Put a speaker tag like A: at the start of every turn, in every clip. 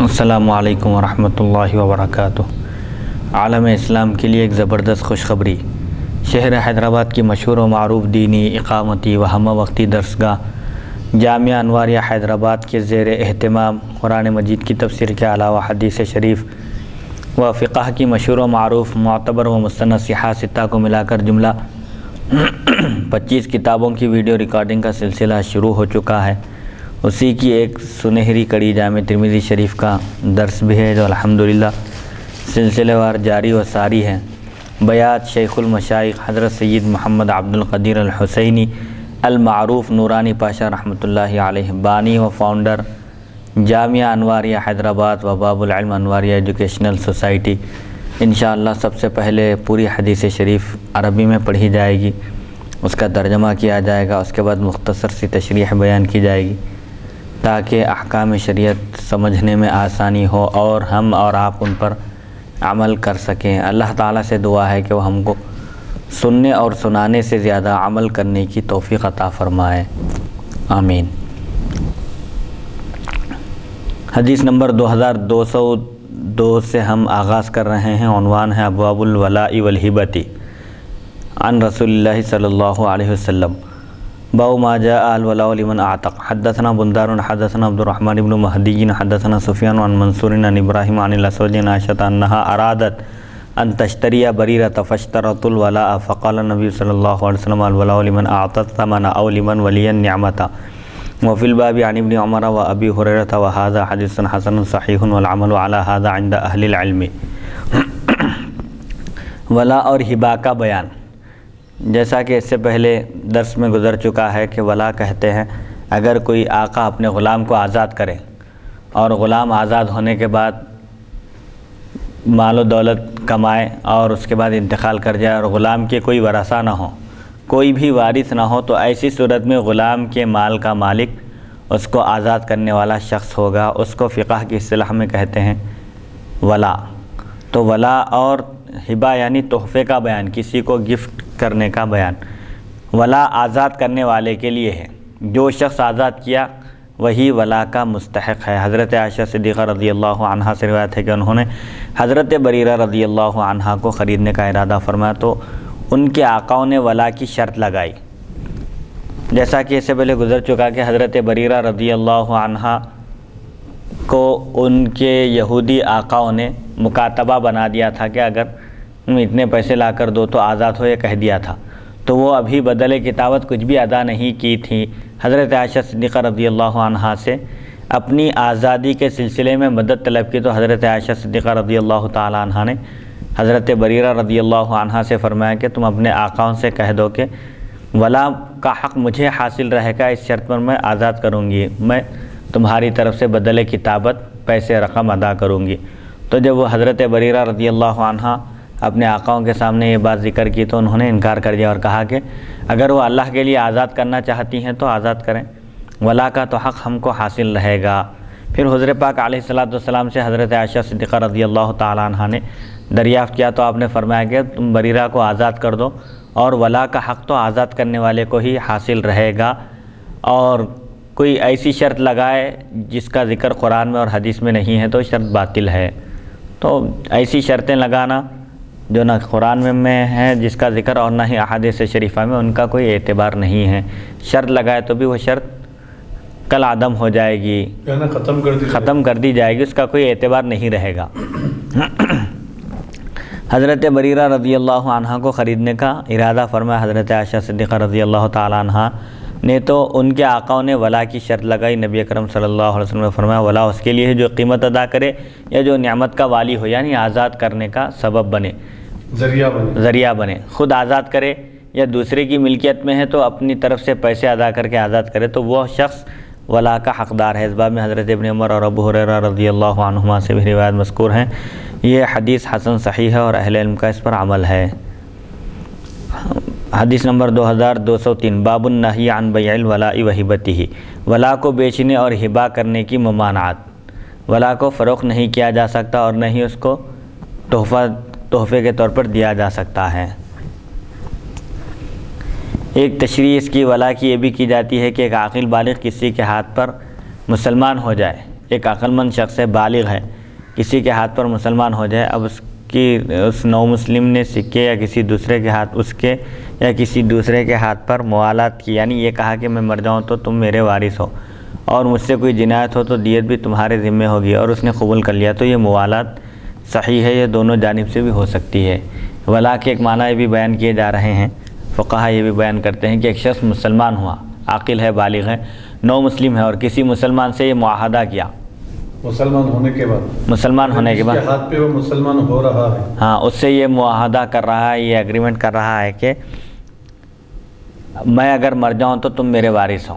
A: السلام علیکم ورحمۃ اللہ وبرکاتہ۔ عالم اسلام کے لیے ایک زبردست خوشخبری۔ شہر حیدرآباد کی مشہور و معروف دینی اقامتی و ہمہ وقتی درسگاہ جامعہ انواریہ حیدرآباد کے زیر اہتمام قرآن مجید کی تفسیر کے علاوہ حدیث شریف و فقہ کی مشہور و معروف معتبر و مستند صحاح ستہ کو ملا کر جملہ 25 کتابوں کی ویڈیو ریکارڈنگ کا سلسلہ شروع ہو چکا ہے۔ اسی کی ایک سنہری کڑی جامع ترمذی شریف کا درس بھی ہے جو الحمدللہ سلسلے وار جاری و ساری ہے۔ بیات شیخ المشائخ حضرت سید محمد عبد القدیر الحسینی المعروف نورانی پاشا رحمۃ اللہ علیہ، بانی و فاؤنڈر جامعہ انواریہ حیدرآباد و باب العلم انواریہ ایجوکیشنل سوسائٹی۔ انشاءاللہ سب سے پہلے پوری حدیث شریف عربی میں پڑھی جائے گی، اس کا ترجمہ کیا جائے گا، اس کے بعد مختصر سی تشریح بیان کی جائے گی تاکہ احکام شریعت سمجھنے میں آسانی ہو اور ہم اور آپ ان پر عمل کر سکیں۔ اللہ تعالیٰ سے دعا ہے کہ وہ ہم کو سننے اور سنانے سے زیادہ عمل کرنے کی توفیق عطا فرمائے، آمین۔ حدیث نمبر 2202 سے ہم آغاز کر رہے ہیں۔ عنوان ہے ابواب الولاء والہبۃ عن رسول اللہ صلی اللہ علیہ وسلم، باب ما جاء الولاء لمن اعتق۔ حدثنا بندار حدثنا عبد الرحمن بن مہدی حدثنا سفیان عن منصور عن ابراہیم عن الاسود عن عائشہ انہا ارادت ان تشتری بریرۃ فاشترت الولاء فقال النبی صلی اللہ علیہ وسلم الولاء لمن اعطى الثمن او لمن ولي النعمة وفي الباب عن ابن عمر وابی ہریرہ وهذا حدیث حسن صحیح والعمل على هذا عند اہل العلم۔ ولا اور ہبا کا بیان، جیسا کہ اس سے پہلے درس میں گزر چکا ہے کہ ولا کہتے ہیں اگر کوئی آقا اپنے غلام کو آزاد کرے اور غلام آزاد ہونے کے بعد مال و دولت کمائے اور اس کے بعد انتقال کر جائے اور غلام کے کوئی ورثہ نہ ہو، کوئی بھی وارث نہ ہو، تو ایسی صورت میں غلام کے مال کا مالک اس کو آزاد کرنے والا شخص ہوگا۔ اس کو فقہ کی اصطلاح میں کہتے ہیں ولا۔ تو ولا اور ہبا یعنی تحفے کا بیان، کسی کو گفٹ کرنے کا بیان۔ ولا آزاد کرنے والے کے لیے ہے، جو شخص آزاد کیا وہی ولا کا مستحق ہے۔ حضرت عائشہ صدیقہ رضی اللہ عنہا سے روایت ہے کہ انہوں نے حضرت بریرہ رضی اللہ عنہا کو خریدنے کا ارادہ فرمایا تو ان کے آقاؤں نے ولا کی شرط لگائی، جیسا کہ اس سے پہلے گزر چکا کہ حضرت بریرہ رضی اللہ عنہا کو ان کے یہودی آقاؤں نے مکاتبہ بنا دیا تھا کہ اگر تم اتنے پیسے لا کر دو تو آزاد ہو، یہ کہہ دیا تھا، تو وہ ابھی بدل کتابت کچھ بھی ادا نہیں کی تھی۔ حضرت عائشہ صدیقہ رضی اللہ عنہا سے اپنی آزادی کے سلسلے میں مدد طلب کی تو حضرت عائشہ صدیقہ رضی اللہ تعالی عنہا نے حضرت بریرہ رضی اللہ عنہا سے فرمایا کہ تم اپنے آقاؤں سے کہہ دو کہ ولا کا حق مجھے حاصل رہے گا، اس شرط پر میں آزاد کروں گی، میں تمہاری طرف سے بدل کتابت پیسے رقم ادا کروں گی۔ تو جب وہ حضرت بریرہ رضی اللہ عنہا اپنے آقاؤں کے سامنے یہ بات ذکر کی تو انہوں نے انکار کر دیا اور کہا کہ اگر وہ اللہ کے لیے آزاد کرنا چاہتی ہیں تو آزاد کریں، ولا کا تو حق ہم کو حاصل رہے گا۔ پھر حضور پاک علیہ الصلوۃ والسلام سے حضرت عائشہ صدیقہ رضی اللہ تعالی عنہا نے دریافت کیا تو آپ نے فرمایا کہ تم بریرہ کو آزاد کر دو اور ولا کا حق تو آزاد کرنے والے کو ہی حاصل رہے گا، اور کوئی ایسی شرط لگائے جس کا ذکر قرآن میں اور حدیث میں نہیں ہے تو شرط باطل ہے۔ تو ایسی شرطیں لگانا جو نہ قرآن میں ہے جس کا ذکر اور نہ ہی احادیث شریفہ میں، ان کا کوئی اعتبار نہیں ہے۔ شرط لگائے تو بھی وہ شرط کل عدم ہو جائے گی، ختم کر دی جائے گی، اس کا کوئی اعتبار نہیں رہے گا۔ حضرت بریرہ رضی اللہ عنہا کو خریدنے کا ارادہ فرمایا حضرت عائشہ صدیقہ رضی اللہ تعالی عنہا نے تو ان کے آقاؤں نے ولا کی شرط لگائی۔ نبی اکرم صلی اللہ علیہ وسلم نے فرمایا ولا اس کے لیے ہے جو قیمت ادا کرے یا جو نعمت کا والی ہو، یعنی آزاد کرنے کا سبب بنے، ذریعہ بنے، خود آزاد کرے یا دوسرے کی ملکیت میں ہے تو اپنی طرف سے پیسے ادا کر کے آزاد کرے تو وہ شخص ولا کا حقدار ہے۔ اس باب میں حضرت ابن عمر اور ابو ہریرہ رضی اللہ عنہما سے بھی روایت مذکور ہیں۔ یہ حدیث حسن صحیح ہے اور اہل علم کا اس پر عمل ہے۔ حدیث نمبر 2203، باب النہی عن بیع الولاء وہبتہ، ولا کو بیچنے اور ہبا کرنے کی ممانعات۔ ولا کو فروخت نہیں کیا جا سکتا اور نہ ہی اس کو تحفے کے طور پر دیا جا سکتا ہے۔ ایک تشریح اس کی ولا کی یہ بھی کی جاتی ہے کہ ایک عاقل بالغ کسی کے ہاتھ پر مسلمان ہو جائے ایک عقل مند شخص ہے، بالغ ہے، کسی کے ہاتھ پر مسلمان ہو جائے، اب اس نو مسلم نے سکے یا کسی دوسرے کے ہاتھ یا کسی دوسرے کے ہاتھ پر موالات کی، یعنی یہ کہا کہ میں مر جاؤں تو تم میرے وارث ہو، اور مجھ سے کوئی جنایت ہو تو دیت بھی تمہارے ذمہ ہوگی، اور اس نے قبول کر لیا، تو یہ موالات صحیح ہے، یہ دونوں جانب سے بھی ہو سکتی ہے۔ ولا کے ایک معنی یہ بھی بیان کیے جا رہے ہیں، فقہا یہ بھی بیان کرتے ہیں کہ ایک شخص مسلمان ہوا، عاقل ہے، بالغ ہے، نو مسلم ہے، اور کسی مسلمان سے یہ معاہدہ کیا،
B: مسلمان ہونے کے بعد ہاتھ پہ وہ مسلمان ہو رہا ہے،
A: ہاں، اس سے یہ معاہدہ کر رہا ہے، یہ ایگریمنٹ کر رہا ہے کہ میں اگر مر جاؤں تو تم میرے وارث ہو،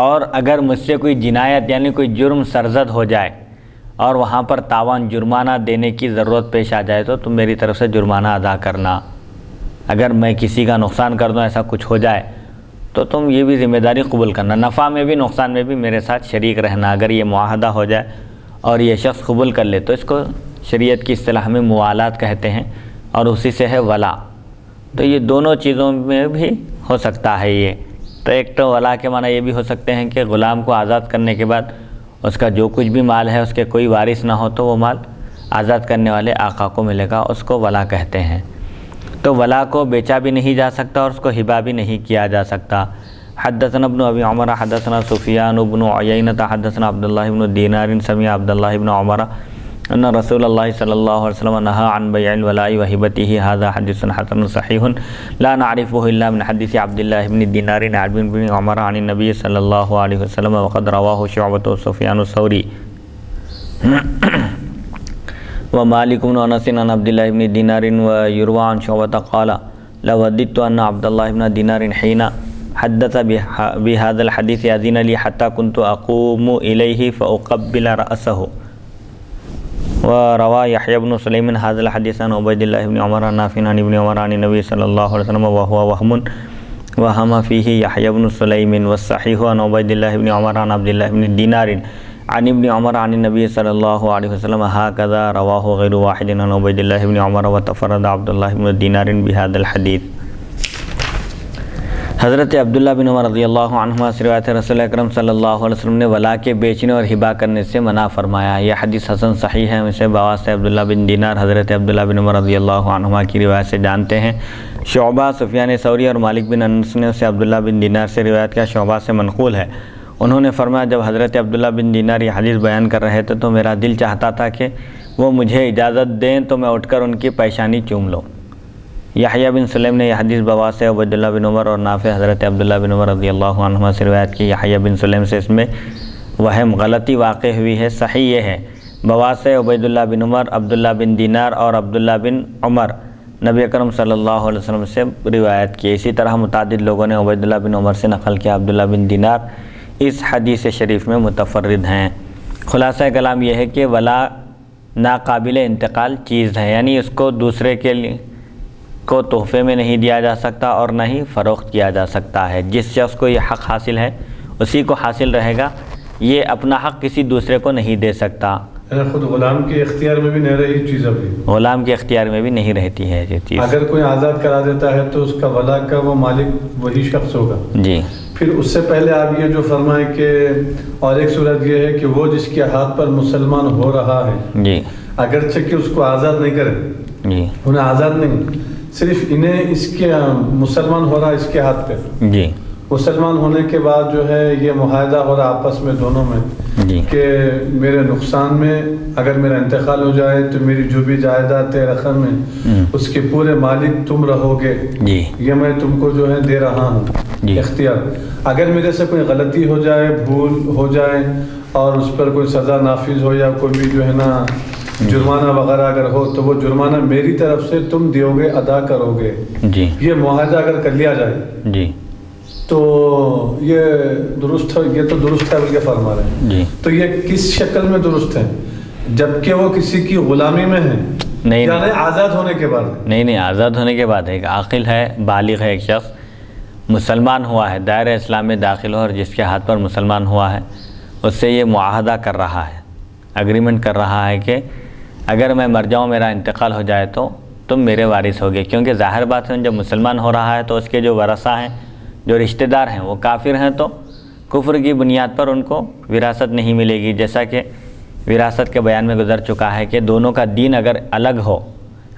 A: اور اگر مجھ سے کوئی جنایت یعنی کوئی جرم سرزد ہو جائے اور وہاں پر تاوان جرمانہ دینے کی ضرورت پیش آ جائے تو تم میری طرف سے جرمانہ ادا کرنا، اگر میں کسی کا نقصان کر دوں، ایسا کچھ ہو جائے تو تم یہ بھی ذمہ داری قبول کرنا، نفع میں بھی نقصان میں بھی میرے ساتھ شریک رہنا۔ اگر یہ معاہدہ ہو جائے اور یہ شخص قبول کر لے تو اس کو شریعت کی اصطلاح میں موالات کہتے ہیں، اور اسی سے ہے ولا۔ تو یہ دونوں چیزوں میں بھی ہو سکتا ہے یہ۔ تو ایک تو ولا کے معنی یہ بھی ہو سکتے ہیں کہ غلام کو آزاد کرنے کے بعد اس کا جو کچھ بھی مال ہے اس کے کوئی وارث نہ ہو تو وہ مال آزاد کرنے والے آقا کو ملے گا، اس کو ولا کہتے ہیں۔ تو ولا کو بیچا بھی نہیں جا سکتا اور اس کو ہبہ بھی نہیں کیا جا سکتا۔ حدثنا ابن ابی عمر حدثنا سفیان بن عیینۃ حدثنا عبداللہ بن دینار سمع عبداللہ بن عمر ان رسول اللہ صلی اللہ علیہ وسلم نہى عن بیع الولاء وہبته هذا حدیث حسن صحیح لا نعرفه الا من حدیث عبداللہ بن دینار عن ابن عمر عن النبی صلی اللہ علیہ وسلم وقد رواه شعبۃ سفیان الثوری ومالک بن انس عن عبداللہ بن دینار ويروى عن شعبۃ قال لوددت ان عبداللہ بن دینار حين حدث بهذا الحديث أذن لي حتى كنت أقوم إليه فأقبل رأسه وروى يحيى بن سليم هذا الحديث عن عبيد الله بن عمر نافع عن ابن عمر عن النبي صلى الله عليه وسلم وهو وهم فيه يحيى بن سليم والصحيح عن عبيد الله بن عمر عن عبد الله بن دينار عن ابن عمر عن النبي صلى الله عليه وسلم هكذا رواه غير واحد عن عبيد الله بن عمر وتفرد عبد الله بن دينار بهذا الحديث۔ حضرت عبداللہ بن عمر رضی اللہ عنہما سے روایت ہے رسول اکرم صلی اللہ علیہ وسلم نے ولا کے بیچنے اور ہبہ کرنے سے منع فرمایا۔ یہ حدیث حسن صحیح ہے، اسے بواسطہ عبداللہ بن دینار حضرت عبداللہ بن عمر رضی اللہ عنہما کی روایت سے جانتے ہیں۔ شعبہ، سفیان ثوری اور مالک بن انس نے اسے عبداللہ بن دینار سے روایت کیا، شعبہ سے منقول ہے۔ انہوں نے فرمایا جب حضرت عبداللہ بن دینار یہ حدیث بیان کر رہے تھے تو میرا دل چاہتا تھا کہ وہ مجھے اجازت دیں تو میں اٹھ کر ان کی پیشانی چوم لوں۔ یحییٰ بن سلیم نے یہ حدیث بواسطہ عبیداللہ بن عمر اور نافع حضرت عبداللہ بن عمر رضی اللہ عنہما سے روایت کی۔ یحییٰ بن سلیم سے اس میں وہم غلطی واقع ہوئی ہے، صحیح یہ ہے بواسطہ عبیداللہ بن عمر، عبداللہ بن دینار اور عبداللہ بن عمر نبی اکرم صلی اللہ علیہ وسلم سے روایت کی۔ اسی طرح متعدد لوگوں نے عبیداللہ بن عمر سے نقل کیا۔ عبداللہ بن دینار اس حدیث شریف میں متفرد ہیں۔ خلاصہ کلام یہ ہے کہ ولا ناقابل انتقال چیز ہے، یعنی اس کو دوسرے کے لیے کو تحفے میں نہیں دیا جا سکتا اور نہ ہی فروخت کیا جا سکتا ہے۔ جس شخص کو یہ حق حاصل ہے اسی کو حاصل رہے گا، یہ اپنا حق کسی دوسرے کو نہیں دے سکتا۔
B: خود غلام کے اختیار میں بھی نہیں رہی چیز، ابھی
A: غلام کے اختیار میں بھی نہیں رہتی ہے یہ چیز۔
B: اگر کوئی آزاد کرا دیتا ہے تو اس کا ولا کا وہ مالک وہی شخص ہوگا۔
A: جی،
B: پھر اس سے پہلے آپ یہ جو فرمائیں کہ اور ایک صورت یہ ہے کہ وہ جس کے ہاتھ پر مسلمان ہو رہا ہے،
A: جی،
B: اگرچہ کہ اس کو آزاد نہیں کرے،
A: جی،
B: انہیں آزاد نہیں، صرف انہیں اس کے مسلمان ہو رہا ہے اس کے ہاتھ پہ، جی، مسلمان ہونے کے بعد جو ہے یہ معاہدہ ہو رہا آپس میں دونوں میں، جی، کہ میرے نقصان میں اگر میرا انتقال ہو جائے تو میری جو بھی جائیداد رقم ہے اس کے پورے مالک تم رہو گے، جی، یہ میں تم کو جو ہے دے رہا ہوں، جی، اختیار۔ اگر میرے سے کوئی غلطی ہو جائے، بھول ہو جائے اور اس پر کوئی سزا نافذ ہو یا کوئی بھی جو ہے نا جرمانہ وغیرہ اگر ہو تو وہ جرمانہ میری طرف سے تم دیو گے، ادا کرو گے، جی، یہ معاہدہ اگر کر لیا جائے، جی، تو یہ درست ہے، یہ تو درست ہے بلکہ فرما رہے ہیں، جی، تو یہ کس شکل میں درست ہے؟ جبکہ وہ کسی کی غلامی میں ہے، نہیں، یعنی آزاد ہونے کے بعد؟ نہیں، آزاد ہونے کے بعد ایک عاقل ہے، بالغ ہے، ایک شخص مسلمان ہوا ہے، دائرہ اسلام میں داخل ہو اور جس کے ہاتھ پر مسلمان ہوا ہے اس سے یہ معاہدہ کر رہا ہے، اگریمنٹ کر رہا ہے کہ اگر میں مر جاؤں، میرا انتقال ہو جائے تو تم میرے وارث ہوگے، کیونکہ ظاہر بات ہے جب مسلمان ہو رہا ہے تو اس کے جو ورثہ ہیں، جو رشتہ دار ہیں وہ کافر ہیں، تو
A: کفر کی بنیاد پر ان کو وراثت نہیں ملے گی، جیسا کہ وراثت کے بیان میں گزر چکا ہے کہ دونوں کا دین اگر الگ ہو،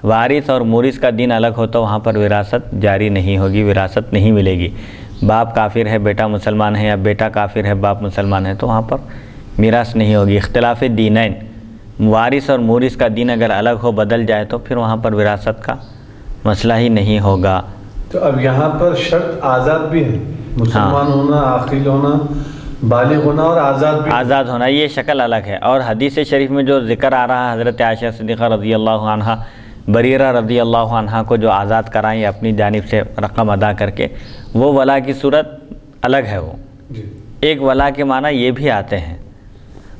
A: وارث اور مورث کا دین الگ ہو، تو وہاں پر وراثت جاری نہیں ہوگی، وراثت نہیں ملے گی۔ باپ کافر ہے بیٹا مسلمان ہے، یا بیٹا کافر ہے باپ مسلمان ہے، تو وہاں پر میراث نہیں ہوگی۔ اختلاف دینین، وارث اور مورث کا دین اگر الگ ہو، بدل جائے، تو پھر وہاں پر وراثت کا مسئلہ ہی نہیں ہوگا۔
B: تو اب یہاں پر شرط آزاد بھی ہے، مسلمان ہونا، عاقل ہونا، بالغ ہونا اور آزاد
A: ہونا، یہ شکل الگ ہے۔ اور حدیث شریف میں جو ذکر آ رہا ہے، حضرت عائشہ صدیقہ رضی اللہ عنہا بریرہ رضی اللہ عنہا کو جو آزاد کرائیں اپنی جانب سے رقم ادا کر کے، وہ ولا کی صورت الگ ہے۔ وہ ایک ولا کے معنی یہ بھی آتے ہیں،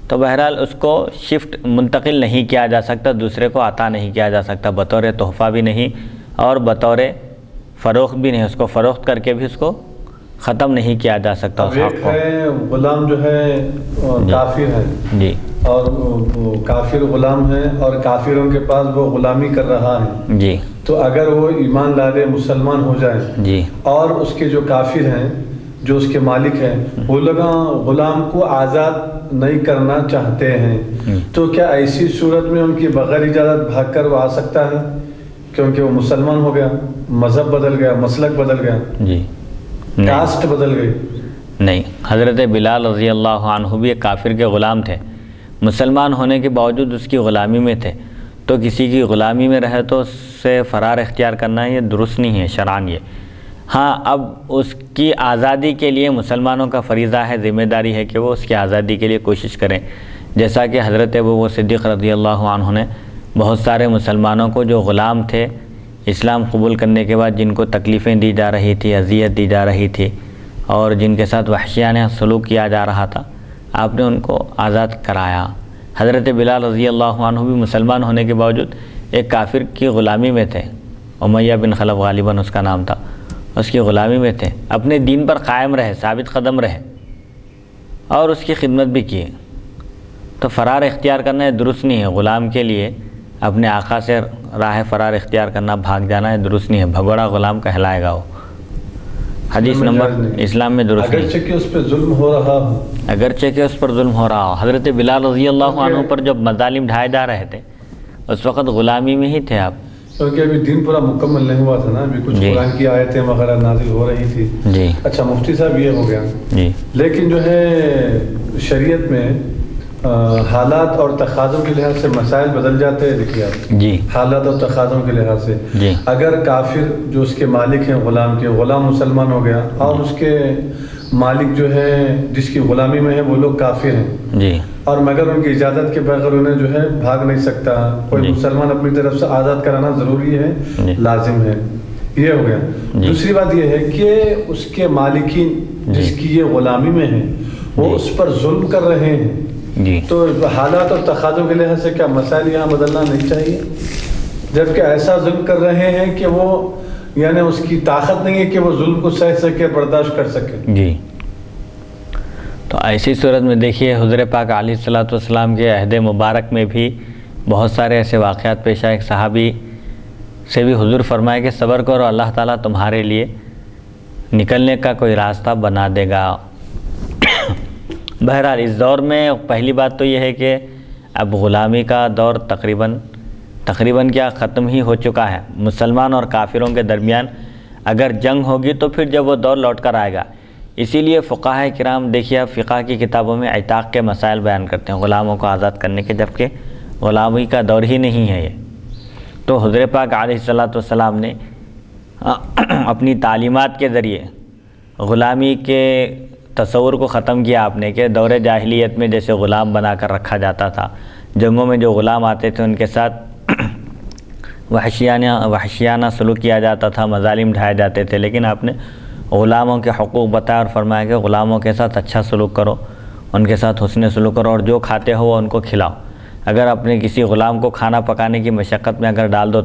A: تو بہرحال اس کو شفٹ منتقل نہیں کیا جا سکتا، دوسرے کو عطا نہیں کیا جا سکتا، بطور تحفہ بھی نہیں اور بطور فروخت بھی نہیں، اس کو فروخت کر کے بھی اس کو ختم نہیں کیا جا سکتا۔
B: اب ایک ہے غلام جو ہے کافر ہے،
A: جی،
B: اور کافر غلام ہے اور کافروں کے پاس وہ غلامی کر رہا ہے،
A: جی،
B: تو اگر وہ ایمان لائے مسلمان ہو جائے،
A: جی،
B: اور اس کے جو کافر ہیں، جو اس کے مالک ہیں، وہ لوگ غلام کو آزاد نہیں کرنا چاہتے ہیں، تو کیا ایسی صورت میں ان کی بغیر اجازت بھاگ کر وہ آ سکتا ہے؟ کیونکہ وہ مسلمان ہو گیا، مذہب بدل گیا، مسلک بدل گیا،
A: جی،
B: کاسٹ بدل گئی۔
A: نہیں، حضرت بلال رضی اللہ عنہ بھی ایک کافر کے غلام تھے، مسلمان ہونے کے باوجود اس کی غلامی میں تھے، تو کسی کی غلامی میں رہے تو اس سے فرار اختیار کرنا یہ درست نہیں ہے شرعاً۔ یہ ہاں، اب اس کی آزادی کے لیے مسلمانوں کا فریضہ ہے، ذمہ داری ہے کہ وہ اس کی آزادی کے لیے کوشش کریں، جیسا کہ حضرت ابو صدیق رضی اللہ عنہ نے بہت سارے مسلمانوں کو جو غلام تھے، اسلام قبول کرنے کے بعد جن کو تکلیفیں دی جا رہی تھی، اذیت دی جا رہی تھی، اور جن کے ساتھ وحشیانہ سلوک کیا جا رہا تھا، آپ نے ان کو آزاد کرایا۔ حضرت بلال رضی اللہ عنہ بھی مسلمان ہونے کے باوجود ایک کافر کی غلامی میں تھے، امیہ بن خلف غالباً اس کا نام تھا، اس کی غلامی میں تھے، اپنے دین پر قائم رہے، ثابت قدم رہے اور اس کی خدمت بھی کی۔ تو فرار اختیار کرنا یہ درست نہیں ہے، غلام کے لیے اپنے آقا سے راہ فرار اختیار کرنا، بھاگ جانا ہے درست نہیں ہے، بھگوڑا غلام کہلائے گا وہ۔ حدیث نمبر اسلام میں درست نہیں،
B: اگرچہ کہ اس پہ ظلم ہو رہا ہو،
A: اگرچہ کہ اس پر ظلم ہو رہا ہو۔ حضرت بلال رضی اللہ عنہ پر جب مظالم ڈھائے جا رہے تھے، اس وقت غلامی میں ہی تھے آپ،
B: کیونکہ ابھی دین پورا مکمل نہیں ہوا تھا نا، ابھی کچھ قرآن کی آیتیں وغیرہ نازل ہو رہی تھی۔
A: جی،
B: اچھا مفتی صاحب یہ ہو گیا،
A: جی،
B: لیکن جو ہے شریعت میں حالات اور تقاضوں کے لحاظ سے مسائل بدل جاتے ہیں۔ دیکھیے آپ،
A: جی،
B: حالات اور تقاضوں کے لحاظ سے،
A: جی،
B: اگر کافر جو اس کے مالک ہیں غلام کے، غلام مسلمان ہو گیا، اور اس کے مالک جو ہے جس کی غلامی میں ہے وہ لوگ کافر ہیں،
A: جی،
B: اور مگر ان کی اجازت کے بغیر انہیں جو ہے بھاگ نہیں سکتا، کوئی مسلمان اپنی طرف سے آزاد کرانا ضروری ہے، لازم ہے، یہ ہو گیا۔ دوسری بات یہ ہے کہ اس کے مالکین جس کی یہ غلامی میں ہیں، وہ اس پر ظلم کر رہے ہیں،
A: جی،
B: تو حالات اور تقاضوں کے لحاظ سے کیا مسائل یہاں بدلنا نہیں چاہیے؟ جبکہ ایسا ظلم کر رہے ہیں کہ وہ یعنی اس کی طاقت نہیں ہے کہ وہ ظلم کو سہ سکے، برداشت کر سکے۔
A: جی، تو ایسی صورت میں دیکھیے حضور پاک علیہ الصلوۃ والسلام کے عہد مبارک میں بھی بہت سارے ایسے واقعات پیش آئے۔ ایک صحابی سے بھی حضور فرمائے کہ صبر کرو، اللہ تعالیٰ تمہارے لیے نکلنے کا کوئی راستہ بنا دے گا۔ بہرحال اس دور میں پہلی بات تو یہ ہے کہ اب غلامی کا دور تقریباً کیا ختم ہی ہو چکا ہے۔ مسلمان اور کافروں کے درمیان اگر جنگ ہوگی تو پھر جب وہ دور لوٹ کر آئے گا۔ اسی لیے فقہاء کرام دیکھیے فقہ کی کتابوں میں عتاق کے مسائل بیان کرتے ہیں، غلاموں کو آزاد کرنے کے، جبکہ غلامی کا دور ہی نہیں ہے یہ۔ تو حضور پاک علیہ الصلوۃ والسلام نے اپنی تعلیمات کے ذریعے غلامی کے تصور کو ختم کیا آپ نے، کہ دور جاہلیت میں جیسے غلام بنا کر رکھا جاتا تھا، جنگوں میں جو غلام آتے تھے ان کے ساتھ وحشیانہ سلوک کیا جاتا تھا، مظالم ڈھائے جاتے تھے، لیکن آپ نے غلاموں کے حقوق بتایا اور فرمایا کہ غلاموں کے ساتھ اچھا سلوک کرو، ان کے ساتھ حسن سلوک کرو، اور جو کھاتے ہو وہ ان کو کھلاؤ۔ اگر اپنے کسی غلام کو کھانا پکانے کی مشقت میں اگر ڈال دو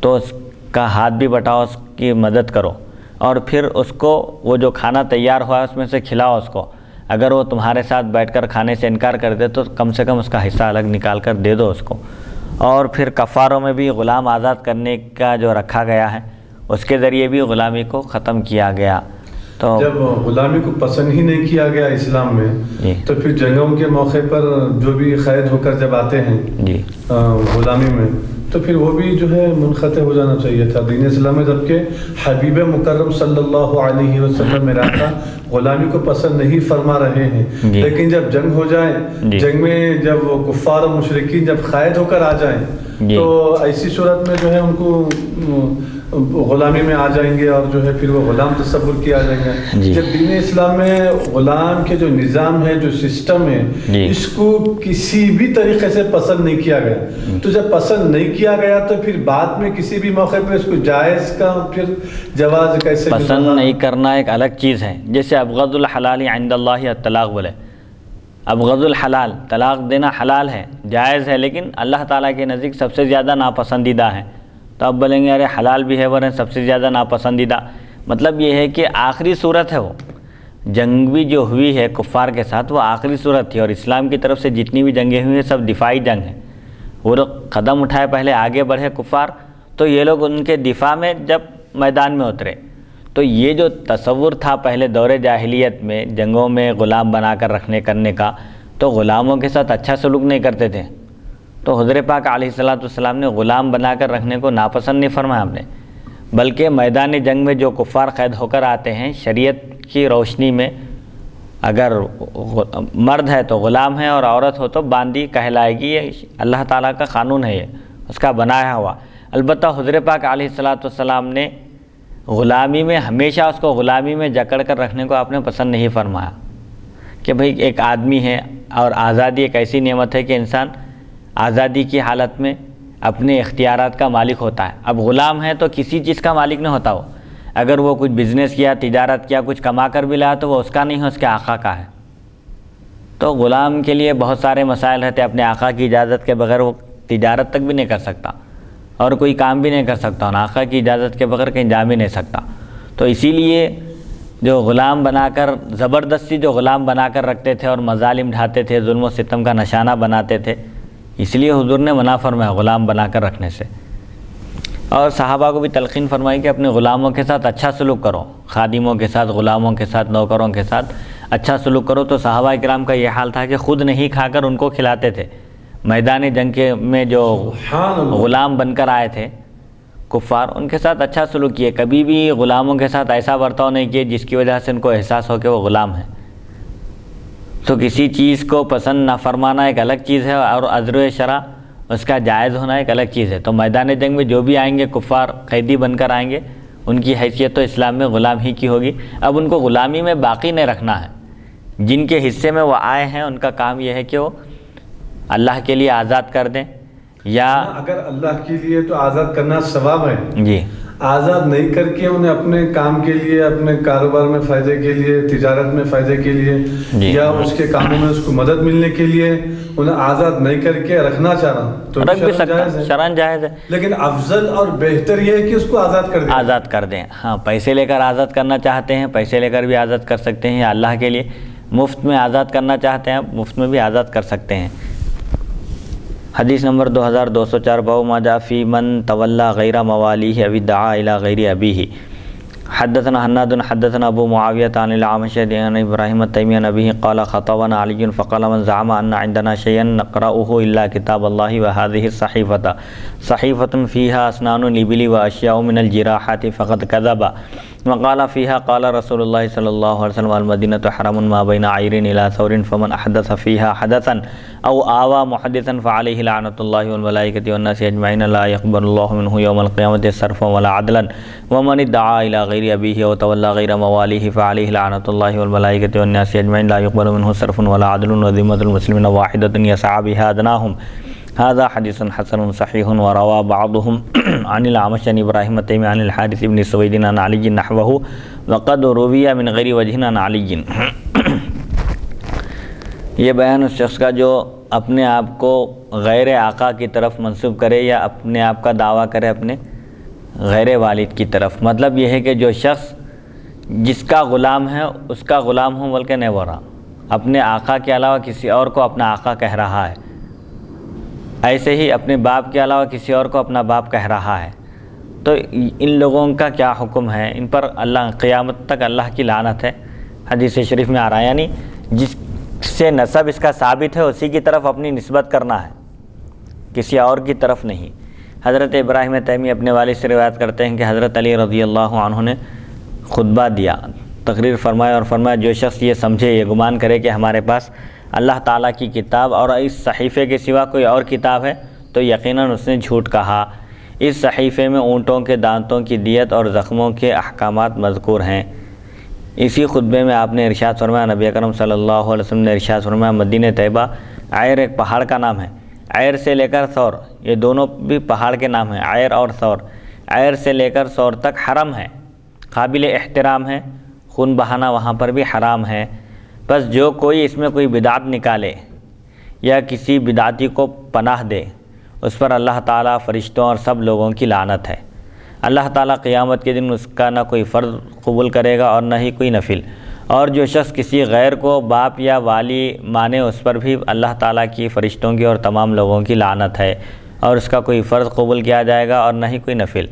A: تو اس کا ہاتھ بھی بٹاؤ، اس کی مدد کرو، اور پھر اس کو وہ جو کھانا تیار ہوا ہے اس میں سے کھلاؤ اس کو۔ اگر وہ تمہارے ساتھ بیٹھ کر کھانے سے انکار کر دے تو کم سے کم اس کا حصہ الگ نکال کر دے دو اس کو۔ اور پھر کفاروں میں بھی غلام آزاد کرنے کا جو رکھا گیا ہے اس کے ذریعے بھی غلامی کو ختم کیا گیا۔ تو
B: جب غلامی کو پسند ہی نہیں کیا گیا اسلام میں تو پھر جنگوں کے موقع پر جو بھی قید ہو کر جب آتے ہیں غلامی میں تو پھر وہ بھی جو ہے منقطع ہو جانا چاہیے تھا دین اسلام میں، جبکہ حبیب مکرم صلی اللہ علیہ وسلم میرا آقا غلامی کو پسند نہیں فرما رہے ہیں، لیکن جب جنگ ہو جائے، جنگ میں جب وہ کفار و مشرکین جب قید ہو کر آ جائیں تو ایسی صورت میں جو ہے ان کو غلامی میں آ جائیں گے اور جو ہے پھر وہ غلام تصور کیا جائیں گے۔ جب دین اسلام میں غلام کے جو نظام ہے، جو سسٹم ہے، اس کو کسی بھی طریقے سے پسند نہیں کیا گیا، تو جب پسند نہیں کیا گیا تو پھر بعد میں کسی بھی موقع پہ اس کو جائز کا پھر جواز کیسے؟
A: پسند نہیں کرنا ایک الگ چیز ہے، جیسے ابغض الحلال عند اللہ الطلاق بولے، ابغض الحلال طلاق دینا حلال ہے، جائز ہے، لیکن اللہ تعالیٰ کے نزدیک سب سے زیادہ ناپسندیدہ ہے۔ تو اب بولیں گے ارے حلال بھی ہے ورنہ سب سے زیادہ ناپسندیدہ، مطلب یہ ہے کہ آخری صورت ہے، وہ جنگ بھی جو ہوئی ہے کفار کے ساتھ وہ آخری صورت تھی، اور اسلام کی طرف سے جتنی بھی جنگیں ہوئی ہیں سب دفاعی جنگ ہیں۔ وہ لوگ قدم اٹھائے، پہلے آگے بڑھے کفار، تو یہ لوگ ان کے دفاع میں جب میدان میں اترے، تو یہ جو تصور تھا پہلے دور جاہلیت میں جنگوں میں غلام بنا کر رکھنے کرنے کا، تو غلاموں کے ساتھ اچھا سلوک نہیں کرتے تھے، تو حضور پاک علیہ السلام نے غلام بنا کر رکھنے کو ناپسند نہیں فرمایا ہم نے، بلکہ میدان جنگ میں جو کفار قید ہو کر آتے ہیں شریعت کی روشنی میں، اگر مرد ہے تو غلام ہے اور عورت ہو تو باندی کہلائے گی، یہ اللہ تعالیٰ کا قانون ہے، یہ اس کا بنایا ہوا۔ البتہ حضور پاک علیہ السلام نے غلامی میں ہمیشہ اس کو غلامی میں جکڑ کر رکھنے کو آپ نے پسند نہیں فرمایا، کہ بھئی ایک آدمی ہے اور آزادی ایک ایسی نعمت ہے کہ انسان آزادی کی حالت میں اپنے اختیارات کا مالک ہوتا ہے۔ اب غلام ہے تو کسی چیز کا مالک نہیں ہوتا، وہ اگر وہ کچھ بزنس کیا، تجارت کیا، کچھ کما کر بھی لایا تو وہ اس کا نہیں ہے، اس کے آقا کا ہے۔ تو غلام کے لیے بہت سارے مسائل رہتے، اپنے آقا کی اجازت کے بغیر وہ تجارت تک بھی نہیں کر سکتا اور کوئی کام بھی نہیں کر سکتا، اور آقا کی اجازت کے بغیر کہیں جا بھی نہیں سکتا۔ تو اسی لیے جو غلام بنا کر زبردستی جو غلام بنا کر رکھتے تھے اور مظالم ڈھاتے تھے، ظلم و ستم کا نشانہ بناتے تھے، اس لیے حضور نے منع فرمایا غلام بنا کر رکھنے سے، اور صحابہ کو بھی تلقین فرمائی کہ اپنے غلاموں کے ساتھ اچھا سلوک کرو، خادموں کے ساتھ، غلاموں کے ساتھ، نوکروں کے ساتھ اچھا سلوک کرو۔ تو صحابہ کرام کا یہ حال تھا کہ خود نہیں کھا کر ان کو کھلاتے تھے۔ میدان جنگ کے میں جو غلام بن کر آئے تھے کفار، ان کے ساتھ اچھا سلوک کیے، کبھی بھی غلاموں کے ساتھ ایسا برتاؤ نہیں کیے جس کی وجہ سے ان کو احساس ہو کہ وہ غلام ہیں۔ تو کسی چیز کو پسند نہ فرمانا ایک الگ چیز ہے، اور عذر شرع اس کا جائز ہونا ایک الگ چیز ہے۔ تو میدان جنگ میں جو بھی آئیں گے کفار قیدی بن کر آئیں گے، ان کی حیثیت تو اسلام میں غلام ہی کی ہوگی۔ اب ان کو غلامی میں باقی نہیں رکھنا ہے، جن کے حصے میں وہ آئے ہیں ان کا کام یہ ہے کہ وہ اللہ کے لیے آزاد کر دیں، یا
B: اگر اللہ کے لیے تو آزاد کرنا ثواب ہے،
A: جی
B: آزاد نہیں کر کے انہیں اپنے کام کے لیے، اپنے کاروبار میں فائدے کے لیے، تجارت میں فائدے کے لیے، یا اس کے کاموں میں اس کو مدد ملنے کے لیے انہیں آزاد نہیں کر کے رکھنا چاہ رہا تو
A: رکھ بھی سکتا ہے، شرعاً جائز ہے،
B: لیکن افضل اور بہتر یہ ہے کہ اس کو آزاد کر دیں،
A: آزاد کر دیں۔ ہاں، پیسے لے کر آزاد کرنا چاہتے ہیں، پیسے لے کر بھی آزاد کر سکتے ہیں، یا اللہ کے لیے مفت میں آزاد کرنا چاہتے ہیں، مفت میں بھی آزاد کر سکتے ہیں۔ حدیث نمبر 2204، باب ما جاء فی من تولی غیر موالیہ او دعا الی غیر ابیہ۔ حدثنا حناد حدثنا ابو معاویہ عن الاعمش عن ابراہیم التیمی عن ابیہ قال خطبنا علی فقال من زعم ان عندنا شیئا نقرأه الا کتاب اللہ وهذه الصحیفۃ صحیفۃ فیہا اسنان الابل واشیاء من الجراحات فقد کذب وقال فيها قال رسول الله صلى الله عليه وسلم المدينة حرم ما بين عير إلى ثور فمن أحدث فيها حدثا أو آوى محدثا فعليه لعنة الله والملائكة والناس أجمعين لا يقبل الله منه يوم القيامة صرفا ولا عدلا ومن ادعى إلى غير أبيه وتولى غير مواليه فعليه لعنة الله والملائكة والناس أجمعين لا يقبل منه صرف ولا عدل وذمة المسلمين واحدة يسعى بها أدناهم۔ هذا حديث حسن صحيح، وروى بعضهم عن الأعمش عن إبراهيم التيمي عن الحارث بن سويد عن علي نحوه وقد روي من غير وجه عن علي۔ یہ بیان اس شخص کا جو اپنے آپ کو غیر آقا کی طرف منسوب کرے یا اپنے آپ کا دعویٰ کرے اپنے غیر والد کی طرف۔ مطلب یہ ہے کہ جو شخص جس کا غلام ہے اس کا غلام ہوں بلکہ نہیں بول رہا، اپنے آقا کے علاوہ کسی اور کو اپنا آقا کہہ رہا ہے، ایسے ہی اپنے باپ کے علاوہ کسی اور کو اپنا باپ کہہ رہا ہے، تو ان لوگوں کا کیا حکم ہے؟ ان پر اللہ قیامت تک اللہ کی لعنت ہے۔ حدیث شریف میں آ رہا ہے، یعنی جس سے نسب اس کا ثابت ہے اسی کی طرف اپنی نسبت کرنا ہے، کسی اور کی طرف نہیں۔ حضرت ابراہیم تیمی اپنے والد سے روایت کرتے ہیں کہ حضرت علی رضی اللہ عنہ نے خطبہ دیا، تقریر فرمایا اور فرمایا جو شخص یہ سمجھے، یہ گمان کرے کہ ہمارے پاس اللہ تعالیٰ کی کتاب اور اس صحیفے کے سوا کوئی اور کتاب ہے تو یقیناً اس نے جھوٹ کہا۔ اس صحیفے میں اونٹوں کے دانتوں کی دیت اور زخموں کے احکامات مذکور ہیں۔ اسی خطبے میں آپ نے ارشاد فرمایا، نبی اکرم صلی اللہ علیہ وسلم نے ارشاد فرمایا، مدینہ طیبہ، عیر ایک پہاڑ کا نام ہے، عیر سے لے کر ثور، یہ دونوں بھی پہاڑ کے نام ہیں، عیر اور ثور، عیر سے لے کر ثور تک حرم ہے، قابل احترام ہے، خون بہانا وہاں پر بھی حرام ہے۔ بس جو کوئی اس میں کوئی بدعت نکالے یا کسی بدعتی کو پناہ دے اس پر اللہ تعالیٰ، فرشتوں اور سب لوگوں کی لعنت ہے۔ اللہ تعالیٰ قیامت کے دن اس کا نہ کوئی فرض قبول کرے گا اور نہ ہی کوئی نفل، اور جو شخص کسی غیر کو باپ یا والی مانے اس پر بھی اللہ تعالیٰ کی، فرشتوں کی اور تمام لوگوں کی لعنت ہے، اور اس کا کوئی فرض قبول کیا جائے گا اور نہ ہی کوئی نفل۔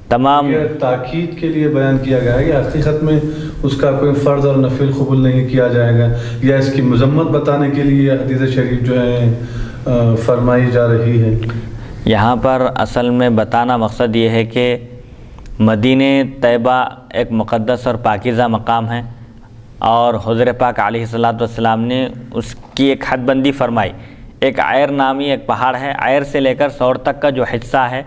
A: تمام
B: یہ تاکید کے لیے بیان کیا گیا ہے کہ حقیقت میں اس کا کوئی فرض اور نفل قبول نہیں کیا جائے گا، یا اس کی مذمت بتانے کے لیے حدیث شریف جو ہے فرمائی جا رہی ہے۔
A: یہاں پر اصل میں بتانا مقصد یہ ہے کہ مدینہ طیبہ ایک مقدس اور پاکیزہ مقام ہے، اور حضور پاک علیہ السلام نے اس کی ایک حد بندی فرمائی۔ ایک عیر نامی ایک پہاڑ ہے، عیر سے لے کر ثور تک کا جو حصہ ہے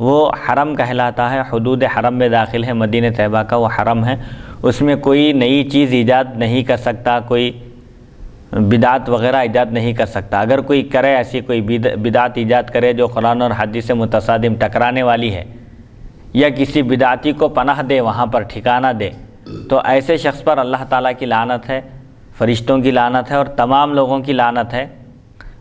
A: وہ حرم کہلاتا ہے، حدود حرم میں داخل ہے، مدینہ طیبہ کا وہ حرم ہے، اس میں کوئی نئی چیز ایجاد نہیں کر سکتا، کوئی بدعت وغیرہ ایجاد نہیں کر سکتا۔ اگر کوئی کرے ایسی کوئی بدعت ایجاد کرے جو قرآن اور حدیث سے متصادم ٹکرانے والی ہے، یا کسی بدعتی کو پناہ دے، وہاں پر ٹھکانہ دے، تو ایسے شخص پر اللہ تعالیٰ کی لعنت ہے، فرشتوں کی لعنت ہے اور تمام لوگوں کی لعنت ہے،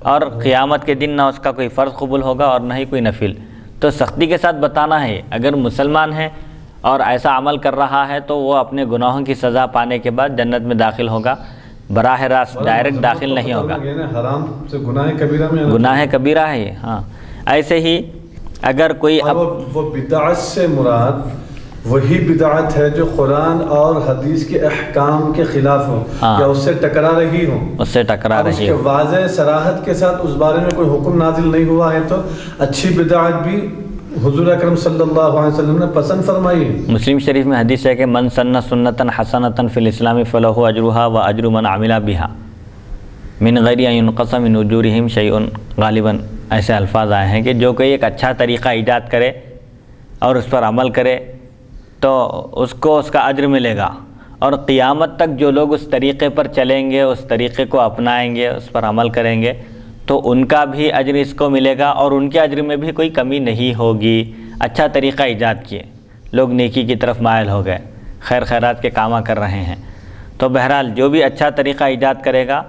A: اور قیامت کے دن نہ اس کا کوئی فرض قبول ہوگا اور نہ ہی کوئی نفل۔ تو سختی کے ساتھ بتانا ہے، اگر مسلمان ہے اور ایسا عمل کر رہا ہے تو وہ اپنے گناہوں کی سزا پانے کے بعد جنت میں داخل ہوگا، براہ راست ڈائریکٹ داخل نہیں ہوگا۔
B: حرام سے گناہ کبیرہ میں
A: گناہ کبیرہ ہے یہ، ہاں۔ ایسے ہی اگر کوئی
B: وہ بدعت سے مراد وہی بدعت ہے جو قرآن اور حدیث کے احکام کے خلاف ہو، یا اس سے ٹکرا رہی ہو،
A: اس سے ٹکرا رہی
B: اس کے
A: ہو،
B: واضح صراحت کے ساتھ اس بارے میں کوئی حکم نازل نہیں ہوا ہے، تو اچھی بدعت بھی حضور اکرم صلی اللہ علیہ وسلم نے پسند فرمائی ہے۔
A: مسلم شریف میں حدیث ہے کہ من سن سنتن حسنتن فی الاسلام فلہ اجرھا و اجر من عمل بہا من غیر ان ینقص من اجورہم شیء، غالباً ایسے الفاظ آئے ہیں کہ جو کوئی ایک اچھا طریقہ ایجاد کرے اور اس پر عمل کرے تو اس کو اس کا اجر ملے گا، اور قیامت تک جو لوگ اس طریقے پر چلیں گے، اس طریقے کو اپنائیں گے، اس پر عمل کریں گے تو ان کا بھی اجر اس کو ملے گا، اور ان کے اجر میں بھی کوئی کمی نہیں ہوگی۔ اچھا طریقہ ایجاد کیے، لوگ نیکی کی طرف مائل ہو گئے، خیر خیرات کے کام کر رہے ہیں، تو بہرحال جو بھی اچھا طریقہ ایجاد کرے گا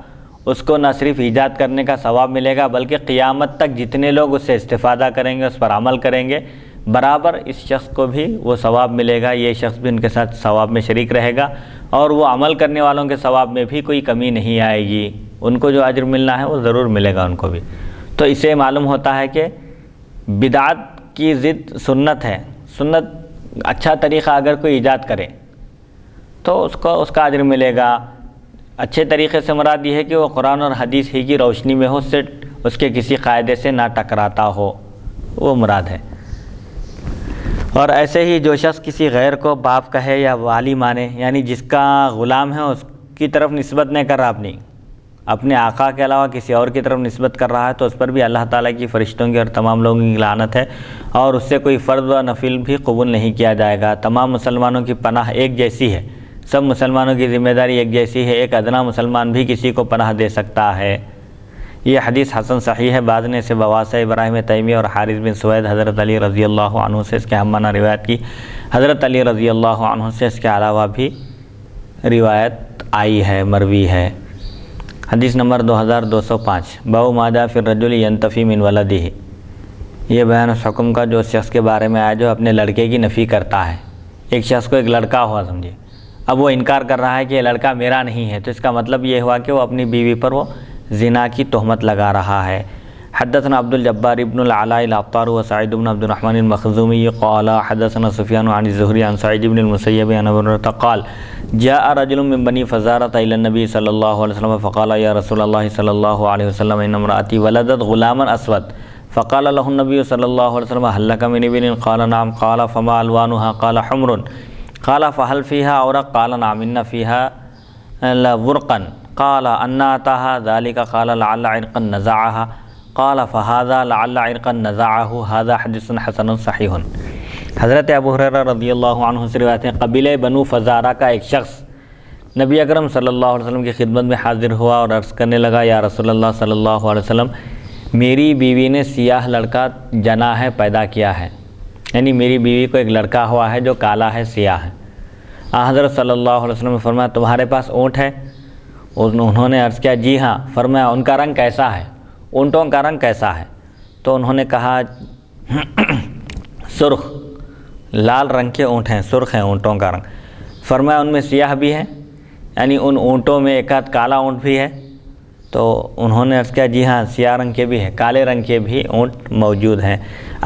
A: اس کو نہ صرف ایجاد کرنے کا ثواب ملے گا بلکہ قیامت تک جتنے لوگ اس سے استفادہ کریں گے، اس پر عمل کریں گے، برابر اس شخص کو بھی وہ ثواب ملے گا، یہ شخص بھی ان کے ساتھ ثواب میں شریک رہے گا، اور وہ عمل کرنے والوں کے ثواب میں بھی کوئی کمی نہیں آئے گی، ان کو جو اجر ملنا ہے وہ ضرور ملے گا ان کو بھی۔ تو اس سے معلوم ہوتا ہے کہ بدعت کی ضد سنت ہے، سنت اچھا طریقہ اگر کوئی ایجاد کرے تو اس کو اس کا اجر ملے گا۔ اچھے طریقے سے مراد یہ ہے کہ وہ قرآن اور حدیث ہی کی روشنی میں ہو، سے اس کے کسی قاعدے سے نہ ٹکراتا ہو، وہ مراد ہے۔ اور ایسے ہی جو شخص کسی غیر کو باپ کہے یا والی مانے، یعنی جس کا غلام ہے اس کی طرف نسبت نہیں کر رہا، اپنے آقا کے علاوہ کسی اور کی طرف نسبت کر رہا ہے، تو اس پر بھی اللہ تعالیٰ کی، فرشتوں کی اور تمام لوگوں کی لعنت ہے، اور اس سے کوئی فرض و نفل بھی قبول نہیں کیا جائے گا۔ تمام مسلمانوں کی پناہ ایک جیسی ہے، سب مسلمانوں کی ذمہ داری ایک جیسی ہے، ایک ادنا مسلمان بھی کسی کو پناہ دے سکتا ہے۔ یہ حدیث حسن صحیح ہے، بعد نے اسے بواسطہ ابراہیم تیمی اور حارث بن سوید حضرت علی رضی اللہ عنہ سے اس کے ہمانہ روایت کی، حضرت علی رضی اللہ عنہ سے اس کے علاوہ بھی روایت آئی ہے، مروی ہے۔ حدیث نمبر 2205، باب ما جاء فی الرجل ینتفی من ولدہ، یہ بیان اس حکم کا جو اس شخص کے بارے میں آیا جو اپنے لڑکے کی نفی کرتا ہے۔ ایک شخص کو ایک لڑکا ہوا سمجھے، اب وہ انکار کر رہا ہے کہ یہ لڑکا میرا نہیں ہے، تو اس کا مطلب یہ ہوا کہ وہ اپنی بیوی پر وہ زنا کی تہمت لگا رہا ہے۔ حدثنا عبد الجبار بن العلاء العطار وسعيد بن عبد الرحمن المخزومي قال حدثنا سفيان عن الزهري عن سعيد بن المسيب عن ابي هريرة قال جاء رجل من بني فزارة إلى النبي صلى الله عليه وسلم فقال يا رسول الله صلى الله عليه وسلم إن امرأتي ولدت غلاما أسود فقال له النبي صلى الله عليه وسلم هل لك من ابن؟ قال نعم. قال فما ألوانها؟ قال حمر. قال فهل فيها أورق؟ قال نعم إن فيها لبرقا. قال أن أتاها ذلك؟ قال لعل عرقا نزعها. قال فهذا لعل عرقا نزعه. هذا حدیث حسن صحیح. حضرت ابو ہریرہ رضی اللہ عنہ سے روایت ہے قبیلہ بنو فزارہ کا ایک شخص نبی اکرم صلی اللہ علیہ وسلم کی خدمت میں حاضر ہوا اور عرض کرنے لگا یا رسول اللہ صلی اللہ علیہ وسلم میری بیوی نے سیاہ لڑکا جنا ہے، پیدا کیا ہے، یعنی میری بیوی کو ایک لڑکا ہوا ہے جو کالا ہے، سیاہ ہے۔ حضرت صلی اللہ علیہ وسلم نے فرمایا تمہارے پاس اونٹ ہے؟ انہوں نے عرض کیا جی ہاں۔ فرمایا ان کا رنگ کیسا ہے؟ اونٹوں کا رنگ کیسا ہے؟ تو انہوں نے کہا سرخ، لال رنگ کے اونٹ ہیں، سرخ ہیں اونٹوں کا رنگ۔ فرمایا ان میں سیاہ بھی ہیں، یعنی ان اونٹوں میں ایک آدھ کالا اونٹ بھی ہے؟ تو انہوں نے عرض کیا جی ہاں سیاہ رنگ کے بھی ہیں، کالے رنگ کے بھی اونٹ موجود ہیں۔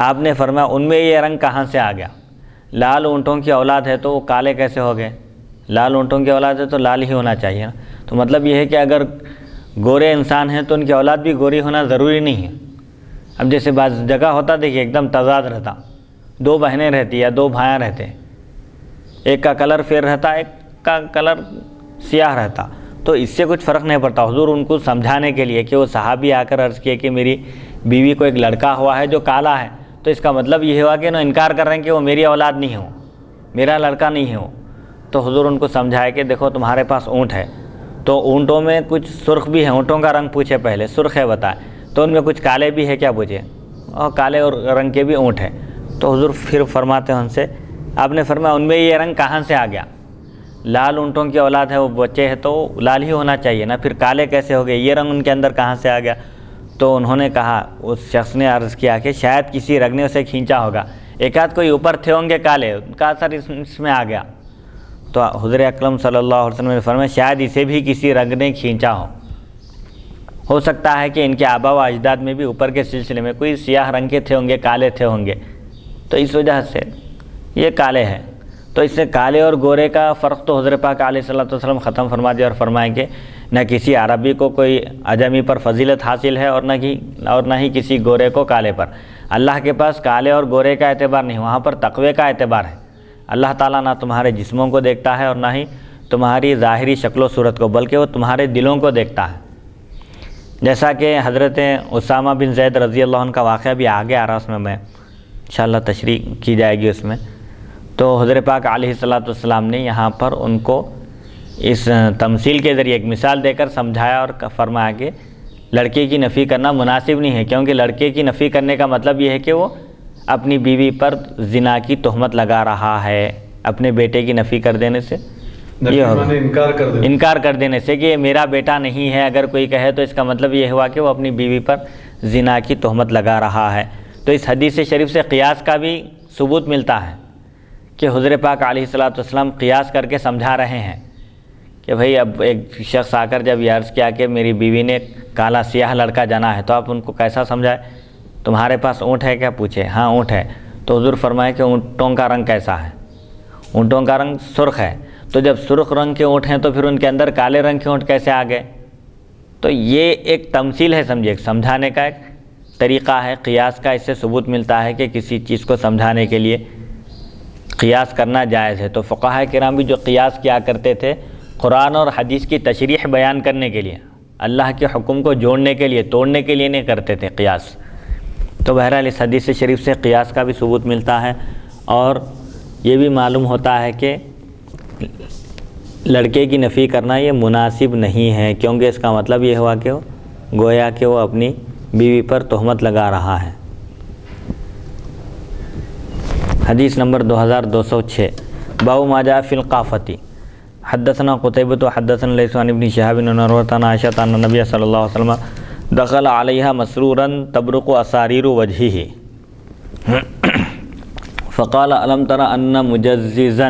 A: آپ نے فرمایا ان میں یہ رنگ کہاں سے آ گیا؟ لال اونٹوں کی اولاد ہے تو وہ کالے کیسے ہو گئے؟ لال اونٹوں کی اولاد ہے تو لال ہی ہونا چاہیے نا۔ تو مطلب یہ ہے کہ اگر گورے انسان ہیں تو ان کی اولاد بھی گوری ہونا ضروری نہیں ہے۔ اب جیسے بعض جگہ ہوتا دیکھیے ایک دم تضاد رہتا، دو بہنیں رہتی یا دو بھائیاں رہتے، ایک کا کلر فیر رہتا ایک کا کلر سیاہ رہتا، تو اس سے کچھ فرق نہیں پڑتا۔ حضور ان کو سمجھانے کے لیے کہ وہ صحابی آ کر عرض کیے کہ میری بیوی کو ایک لڑکا ہوا ہے جو کالا ہے، تو اس کا مطلب یہ ہوا کہ انہوں انکار کر رہے ہیں کہ وہ میری اولاد نہیں ہو، میرا لڑکا نہیں ہے وہ۔ تو حضور ان کو سمجھائے کہ دیکھو تمہارے پاس اونٹ ہے تو اونٹوں میں کچھ سرخ بھی ہیں، اونٹوں کا رنگ پوچھے پہلے، سرخ ہے بتائے، تو ان میں کچھ کالے بھی ہے کیا پوچھے؟ اور کالے اور رنگ کے بھی اونٹ ہیں۔ تو حضور پھر فرماتے ہیں ان سے، آپ نے فرمایا ان میں یہ رنگ کہاں سے آ گیا؟ لال اونٹوں کی اولاد ہے، وہ بچے ہیں تو لال ہی ہونا چاہیے نا، پھر کالے کیسے ہو گئے؟ یہ رنگ ان کے اندر کہاں سے آ گیا؟ تو انہوں نے کہا، اس شخص نے عرض کیا کہ شاید کسی رگ نے اسے کھینچا ہوگا، ایک آدھ کوئی اوپر تھے ہوں گے کالے، ان کا اثر اس میں آ گیا۔ تو حضور اکرم صلی اللہ علیہ وسلم نے فرمایا شاید اسے بھی کسی رگ نے کھینچا ہو سکتا ہے کہ ان کے آبا و اجداد میں بھی اوپر کے سلسلے میں کوئی سیاہ رنگ کے تھے ہوں گے، کالے تھے ہوں گے، تو اس وجہ سے یہ کالے ہیں۔ تو اس سے کالے اور گورے کا فرق تو حضرت پاک علیہ الصلوۃ والسلام ختم فرما دیا اور فرمائیں کہ نہ کسی عربی کو کوئی عجمی پر فضیلت حاصل ہے اور نہ ہی کسی گورے کو کالے پر۔ اللہ کے پاس کالے اور گورے کا اعتبار نہیں، وہاں پر تقوی کا اعتبار ہے۔ اللہ تعالیٰ نہ تمہارے جسموں کو دیکھتا ہے اور نہ ہی تمہاری ظاہری شکل و صورت کو، بلکہ وہ تمہارے دلوں کو دیکھتا ہے۔ جیسا کہ حضرت اسامہ بن زید رضی اللہ عنہ کا واقعہ بھی آگے آ رہا، اس میں انشاءاللہ تشریح کی جائے گی اس میں۔ تو حضرت پاک علیہ الصلوۃ والسلام نے یہاں پر ان کو اس تمثیل کے ذریعے ایک مثال دے کر سمجھایا اور فرمایا کہ لڑکے کی نفی کرنا مناسب نہیں ہے، کیونکہ لڑکے کی نفی کرنے کا مطلب یہ ہے کہ وہ اپنی بیوی پر زنا کی تہمت لگا رہا ہے۔ اپنے بیٹے کی نفی کر دینے سے یہ ہوگا انکار کر دینے سے کہ یہ میرا بیٹا نہیں ہے، اگر کوئی کہے تو اس کا مطلب یہ ہوا کہ وہ اپنی بیوی پر زنا کی تہمت لگا رہا ہے۔ تو اس حدیث شریف سے قیاس کا بھی ثبوت ملتا ہے کہ حضور پاک علیہ الصلوۃ والسلام قیاس کر کے سمجھا رہے ہیں کہ بھئی اب ایک شخص آ کر جب یہ عرض کیا کہ میری بیوی نے کالا سیاہ لڑکا جنا ہے، تو آپ ان کو کیسا سمجھائے؟ تمہارے پاس اونٹ ہے کیا پوچھے؟ ہاں اونٹ ہے۔ تو حضور فرمائے کہ اونٹوں کا رنگ کیسا ہے؟ اونٹوں کا رنگ سرخ ہے۔ تو جب سرخ رنگ کے اونٹ ہیں تو پھر ان کے اندر کالے رنگ کے اونٹ کیسے آ گئے؟ تو یہ ایک تمثیل ہے، سمجھے، سمجھانے کا ایک طریقہ ہے قیاس کا۔ اس سے ثبوت ملتا ہے کہ کسی چیز کو سمجھانے کے لیے قیاس کرنا جائز ہے۔ تو فقہاء کرام بھی جو قیاس کیا کرتے تھے قرآن اور حدیث کی تشریح بیان کرنے کے لیے، اللہ کے حکم کو جوڑنے کے لیے، توڑنے کے لیے نہیں کرتے تھے قیاس۔ تو بہرحال اس حدیث شریف سے قیاس کا بھی ثبوت ملتا ہے، اور یہ بھی معلوم ہوتا ہے کہ لڑکے کی نفی کرنا یہ مناسب نہیں ہے، کیونکہ اس کا مطلب یہ ہوا کہ وہ گویا کہ وہ اپنی بیوی پر تہمت لگا رہا ہے۔ حدیث نمبر 2206 باب ما جاء فی القافۃ۔ حدثنا قتیبۃ حدثنا لیث عن ابن شہاب عن عروۃ عن عائشہ ان النبی صلی اللہ علیہ وسلم دخل علیہا مسرورا تبرق اساریر وجهہ فقال الم تر ان مجززا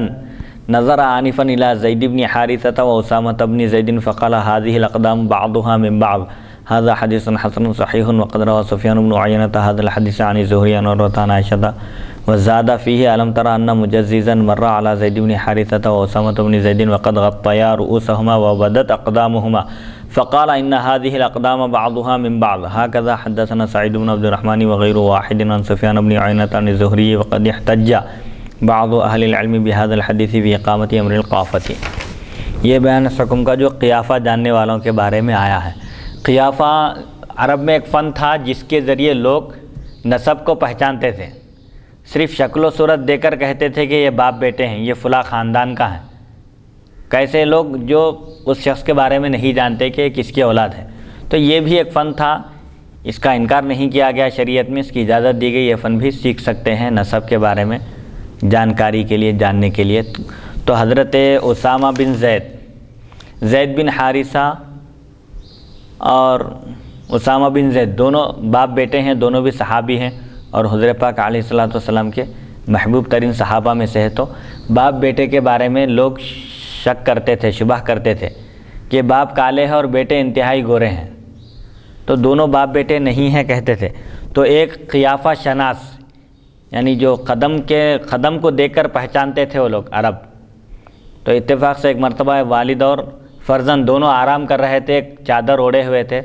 A: نظر آنفا الى زید بن حارثة واسامة بن زید فقال هذه الاقدام بعضها من بعض هذا حديث حسن صحيح وقد روى سفيان بن عيينة هذا الحديث عن الزهري عن عروة عن عائشة وزاد فيه ألم ترى أن مجززا مر على زيد بن حارثة وأسامة بن زيد وقد غطيا رؤوسهما وبدت أقدامهما فقال إن هذه الأقدام بعضها من بعض. هكذا حدثنا سعيد بن عبد الرحمن وغير واحد عن سفيان بن عيينة عن الزهري وقد احتج بعض أهل العلم بهذا الحديث في إقامة أمر القافة. یہ بیان اس حکم کا جو قیافہ جاننے والوں کے بارے میں آیا ہے. قیافہ عرب میں ایک فن تھا جس کے ذریعے لوگ نسب کو پہچانتے تھے. صرف شکل و صورت دے کر کہتے تھے کہ یہ باپ بیٹے ہیں, یہ فلاں خاندان کا ہے. کیسے لوگ جو اس شخص کے بارے میں نہیں جانتے کہ کس کی اولاد ہے. تو یہ بھی ایک فن تھا, اس کا انکار نہیں کیا گیا شریعت میں, اس کی اجازت دی گئی. یہ فن بھی سیکھ سکتے ہیں نسب کے بارے میں جانکاری کے لیے, جاننے کے لیے. تو حضرت اسامہ بن زید بن حارثہ اور اسامہ بن زید دونوں باپ بیٹے ہیں, دونوں بھی صحابی ہیں اور حضور پاک علیہ الصلوۃ والسلام کے محبوب ترین صحابہ میں سے ہے. تو باپ بیٹے کے بارے میں لوگ شک کرتے تھے, شبہ کرتے تھے کہ باپ کالے ہیں اور بیٹے انتہائی گورے ہیں, تو دونوں باپ بیٹے نہیں ہیں کہتے تھے. تو ایک قیافہ شناس یعنی جو قدم کو دیکھ کر پہچانتے تھے وہ لوگ عرب. تو اتفاق سے ایک مرتبہ والد اور فرزند دونوں آرام کر رہے تھے, ایک چادر اوڑھے ہوئے تھے,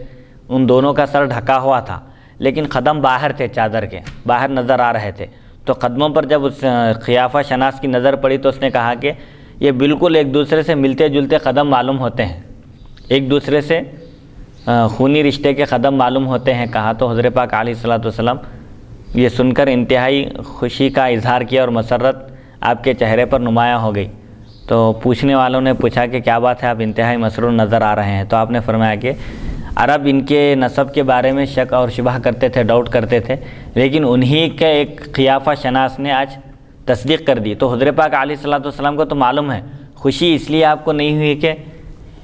A: ان دونوں کا سر ڈھکا ہوا تھا لیکن قدم باہر تھے, چادر کے باہر نظر آ رہے تھے. تو قدموں پر جب اس قیافہ شناس کی نظر پڑی تو اس نے کہا کہ یہ بالکل ایک دوسرے سے ملتے جلتے قدم معلوم ہوتے ہیں, ایک دوسرے سے خونی رشتے کے قدم معلوم ہوتے ہیں. کہا تو حضرت پاک علیہ الصلوۃ والسلام یہ سن کر انتہائی خوشی کا اظہار کیا اور مسرت آپ کے چہرے پر نمایاں ہو گئی. تو پوچھنے والوں نے پوچھا کہ کیا بات ہے, آپ انتہائی مسرور نظر آ رہے ہیں. تو آپ نے فرمایا کہ عرب ان کے نسب کے بارے میں شک اور شبہ کرتے تھے, ڈاؤٹ کرتے تھے, لیکن انہی کے ایک قیافہ شناس نے آج تصدیق کر دی. تو حضرت پاک علیہ الصلوۃ والسلام کو تو معلوم ہے, خوشی اس لیے آپ کو نہیں ہوئی کہ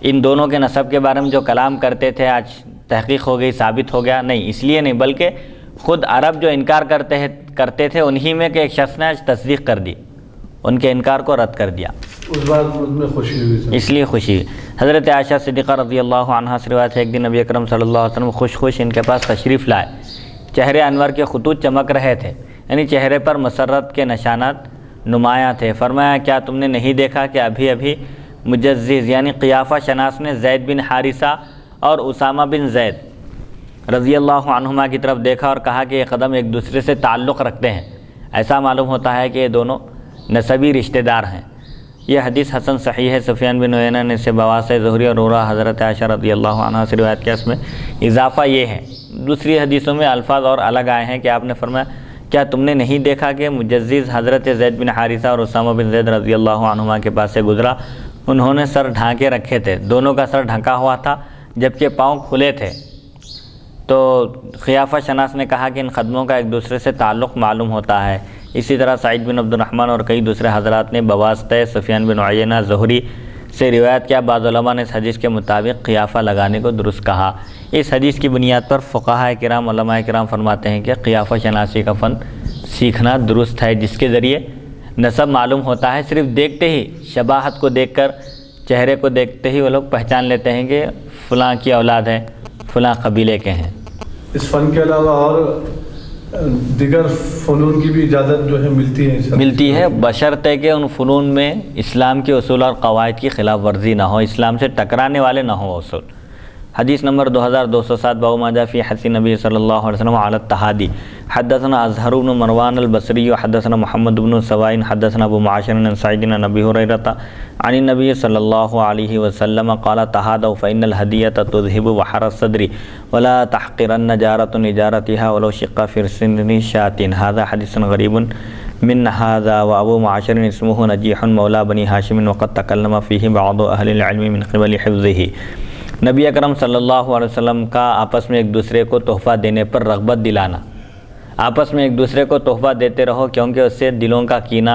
A: ان دونوں کے نسب کے بارے میں جو کلام کرتے تھے آج تحقیق ہو گئی, ثابت ہو گیا. نہیں, اس لیے نہیں, بلکہ خود عرب جو انکار کرتے تھے انہی میں کہ ایک شخص نے آج تصدیق کر دی, ان کے انکار کو رد کر دیا,
B: اس بات میں خوشی ہوئی,
A: اس لیے خوشی. حضرت عائشہ صدیقہ رضی اللہ عنہا سے روایت ہے ایک دن نبی اکرم صلی اللہ علیہ وسلم خوش ان کے پاس تشریف لائے. چہرے انور کے خطوط چمک رہے تھے, یعنی چہرے پر مسرت کے نشانات نمایاں تھے. فرمایا کیا تم نے نہیں دیکھا کہ ابھی مجزز یعنی قیافہ شناس نے زید بن حارثہ اور اسامہ بن زید رضی اللہ عنہما کی طرف دیکھا اور کہا کہ یہ قدم ایک دوسرے سے تعلق رکھتے ہیں, ایسا معلوم ہوتا ہے کہ یہ دونوں نسبی رشتہ دار ہیں. یہ حدیث حسن صحیح ہے. سفیان بن عیینہ نے اسے بواسطہ زہری اور عروہ حضرت عائشہ رضی اللہ عنہا سے روایت کیا. اس میں اضافہ یہ ہے, دوسری حدیثوں میں الفاظ اور الگ آئے ہیں کہ آپ نے فرمایا کیا تم نے نہیں دیکھا کہ مجزز حضرت زید بن حارثہ اور اسامہ بن زید رضی اللہ عنہما کے پاس سے گزرا, انہوں نے سر ڈھانکے رکھے تھے, دونوں کا سر ڈھکا ہوا تھا جبکہ پاؤں کھلے تھے. تو قیافہ شناس نے کہا کہ ان قدموں کا ایک دوسرے سے تعلق معلوم ہوتا ہے. اسی طرح سعید بن عبد الرحمن اور کئی دوسرے حضرات نے بواسطہ سفیان بن عیینہ زہری سے روایت کیا. بعض علماء نے اس حدیث کے مطابق قیافہ لگانے کو درست کہا. اس حدیث کی بنیاد پر فقہاء کرام, علماء کرام فرماتے ہیں کہ قیافہ شناسی کا فن سیکھنا درست ہے, جس کے ذریعے نسب معلوم ہوتا ہے. صرف دیکھتے ہی, شباہت کو دیکھ کر, چہرے کو دیکھتے ہی وہ لوگ پہچان لیتے ہیں کہ فلاں کی اولاد ہے, فلاں قبیلے کے ہیں.
B: اس فن کے علاوہ اور دیگر فنون کی بھی اجازت جو ہے ملتی ہے
A: بشرطے کہ ان فنون میں اسلام کے اصول اور قواعد کی خلاف ورزی نہ ہو, اسلام سے ٹکرانے والے نہ ہوں اصول. حدیث نمبر 2207 باب ما جاء فی حث نبی صلی اللہ علیہ وسلم علی التحادی. حدثنا ازہر بن مروان البصری حدثنا محمد بن سوائن حدثنا ابو معاشر عن سعید بن ابی ہریرہ عن النبی صلی اللہ علیہ وسلم قال تحادوا فإن الهدیة تذهب وحر الصدر ولا تحقرن جارة نجارتها ولو شق فرس شاة. هذا حدیث غریب من هذا وابو معاشر اسمه نجیح مولى بنی ہاشم وقد تکلم فیہ بعض اہل العلم من قبل حفظه. نبی اکرم صلی اللہ علیہ وسلم کا آپس میں ایک دوسرے کو تحفہ دینے پر رغبت دلانا. آپس میں ایک دوسرے کو تحفہ دیتے رہو کیونکہ اس سے دلوں کا کینہ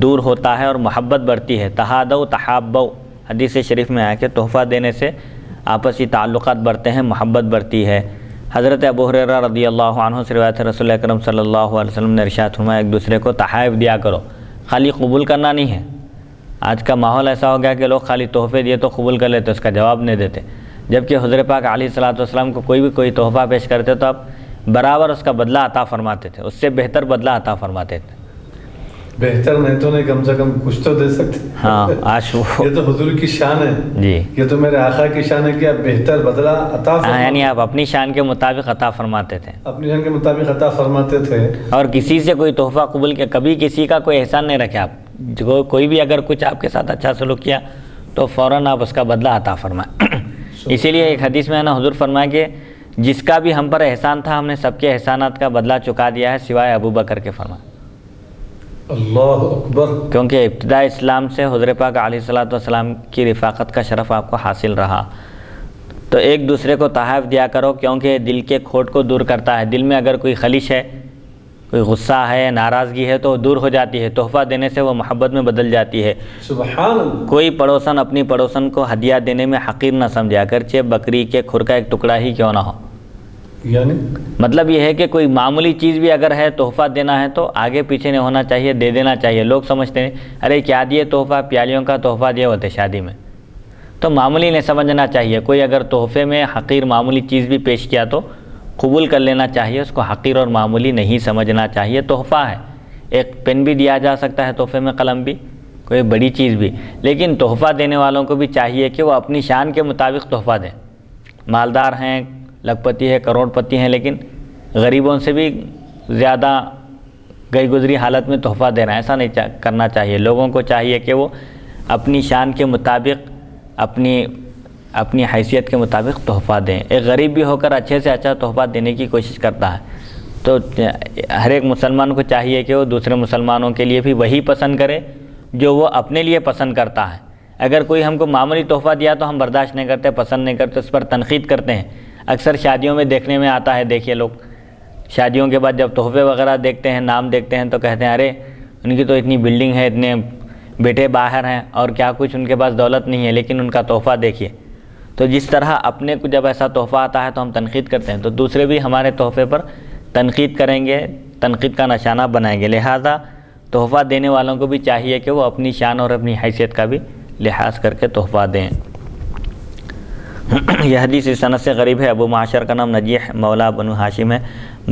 A: دور ہوتا ہے اور محبت بڑھتی ہے. تحادوا تحابوا, حدیث شریف میں آیا کہ تحفہ دینے سے آپسی تعلقات بڑھتے ہیں, محبت بڑھتی ہے. حضرت ابو ہریرہ رضی اللہ عنہ سے روایت ہے رسول اکرم صلی اللہ علیہ وسلم نے ارشاد فرمایا ایک دوسرے کو تحائف دیا کرو, خالی قبول کرنا نہیں ہے. آج کا ماحول ایسا ہو گیا کہ لوگ خالی تحفے دیے تو قبول کر لیتے, اس کا جواب نہیں دیتے. جبکہ حضور پاک علیہ الصلوۃ والسلام کو کوئی تحفہ پیش کرتے تو آپ برابر اس کا بدلہ عطا فرماتے تھے، اس سے بہتر بدلہ عطا فرماتے تھے۔
B: بہتر نہیں تو نہیں، کم سے کم کچھ تو دے سکتے۔
A: ہاں آج
B: یہ تو حضور کی شان ہے
A: جی،
B: یہ تو میرے آقا کی شان ہے کہ آپ بہتر بدلہ عطا فرماتے،
A: یعنی آپ اپنی شان کے مطابق عطا فرماتے تھے،
B: اپنی شان کے مطابق عطا فرماتے تھے،
A: اور کسی سے کوئی تحفہ قبول کیا، کبھی کسی کا کوئی احسان نہیں رکھے آپ، جو کوئی بھی اگر کچھ آپ کے ساتھ اچھا سلوک کیا تو فوراً آپ اس کا بدلہ عطا فرمائیں۔ اسی لیے ایک حدیث میں ہے نا، حضور فرمایا کہ جس کا بھی ہم پر احسان تھا ہم نے سب کے احسانات کا بدلہ چکا دیا ہے سوائے ابو بکر کے، فرمایا۔
B: اللہ اکبر۔
A: کیونکہ ابتداء اسلام سے حضور پاک علیہ الصلوۃ والسلام کی رفاقت کا شرف آپ کو حاصل رہا، تو ایک دوسرے کو تحائف دیا کرو، کیونکہ دل کے کھوٹ کو دور کرتا ہے۔ دل میں اگر کوئی خلش ہے، کوئی غصہ ہے، ناراضگی ہے تو دور ہو جاتی ہے، تحفہ دینے سے وہ محبت میں بدل جاتی ہے۔
B: سبحان اللہ۔
A: کوئی پڑوسن اپنی پڑوسن کو ہدیہ دینے میں حقیر نہ سمجھے، اگرچہ بکری کے کھر کا ایک ٹکڑا ہی کیوں نہ ہو۔
B: یعنی
A: مطلب یہ ہے کہ کوئی معمولی چیز بھی اگر ہے، تحفہ دینا ہے تو آگے پیچھے نہیں ہونا چاہیے، دے دینا چاہیے۔ لوگ سمجھتے ہیں ارے کیا دیے تحفہ، پیالیوں کا تحفہ دیے ہوتے شادی میں، تو معمولی نہیں سمجھنا چاہیے۔ کوئی اگر تحفے میں حقیر معمولی چیز بھی پیش کیا تو قبول کر لینا چاہیے، اس کو حقیر اور معمولی نہیں سمجھنا چاہیے۔ تحفہ ہے، ایک پین بھی دیا جا سکتا ہے تحفے میں، قلم بھی، کوئی بڑی چیز بھی، لیکن تحفہ دینے والوں کو بھی چاہیے کہ وہ اپنی شان کے مطابق تحفہ دیں۔ مالدار ہیں، لکھ پتی ہے، کروڑ پتی ہیں، لیکن غریبوں سے بھی زیادہ گئی گزری حالت میں تحفہ دے رہے ہیں، ایسا نہیں کرنا چاہیے۔ لوگوں کو چاہیے کہ وہ اپنی شان کے مطابق، اپنی حیثیت کے مطابق تحفہ دیں۔ ایک غریب بھی ہو کر اچھے سے اچھا تحفہ دینے کی کوشش کرتا ہے، تو ہر ایک مسلمان کو چاہیے کہ وہ دوسرے مسلمانوں کے لیے بھی وہی پسند کرے جو وہ اپنے لیے پسند کرتا ہے۔ اگر کوئی ہم کو معمولی تحفہ دیا تو ہم برداشت نہیں کرتے، پسند نہیں کرتے، اس پر تنقید کرتے ہیں۔ اکثر شادیوں میں دیکھنے میں آتا ہے، دیکھیے لوگ شادیوں کے بعد جب تحفے وغیرہ دیکھتے ہیں، نام دیکھتے ہیں تو کہتے ہیں ارے ان کی تو اتنی بلڈنگ ہے، اتنے بیٹے باہر ہیں اور کیا کچھ ان کے پاس دولت نہیں ہے، لیکن ان کا تحفہ دیکھیے۔ تو جس طرح اپنے کو جب ایسا تحفہ آتا ہے تو ہم تنقید کرتے ہیں، تو دوسرے بھی ہمارے تحفے پر تنقید کریں گے، تنقید کا نشانہ بنائیں گے۔ لہذا تحفہ دینے والوں کو بھی چاہیے کہ وہ اپنی شان اور اپنی حیثیت کا بھی لحاظ کر کے تحفہ دیں۔ یہ حدیث اس سند سے غریب ہے۔ ابو معاشر کا نام نجیح مولا بنو ہاشم ہے۔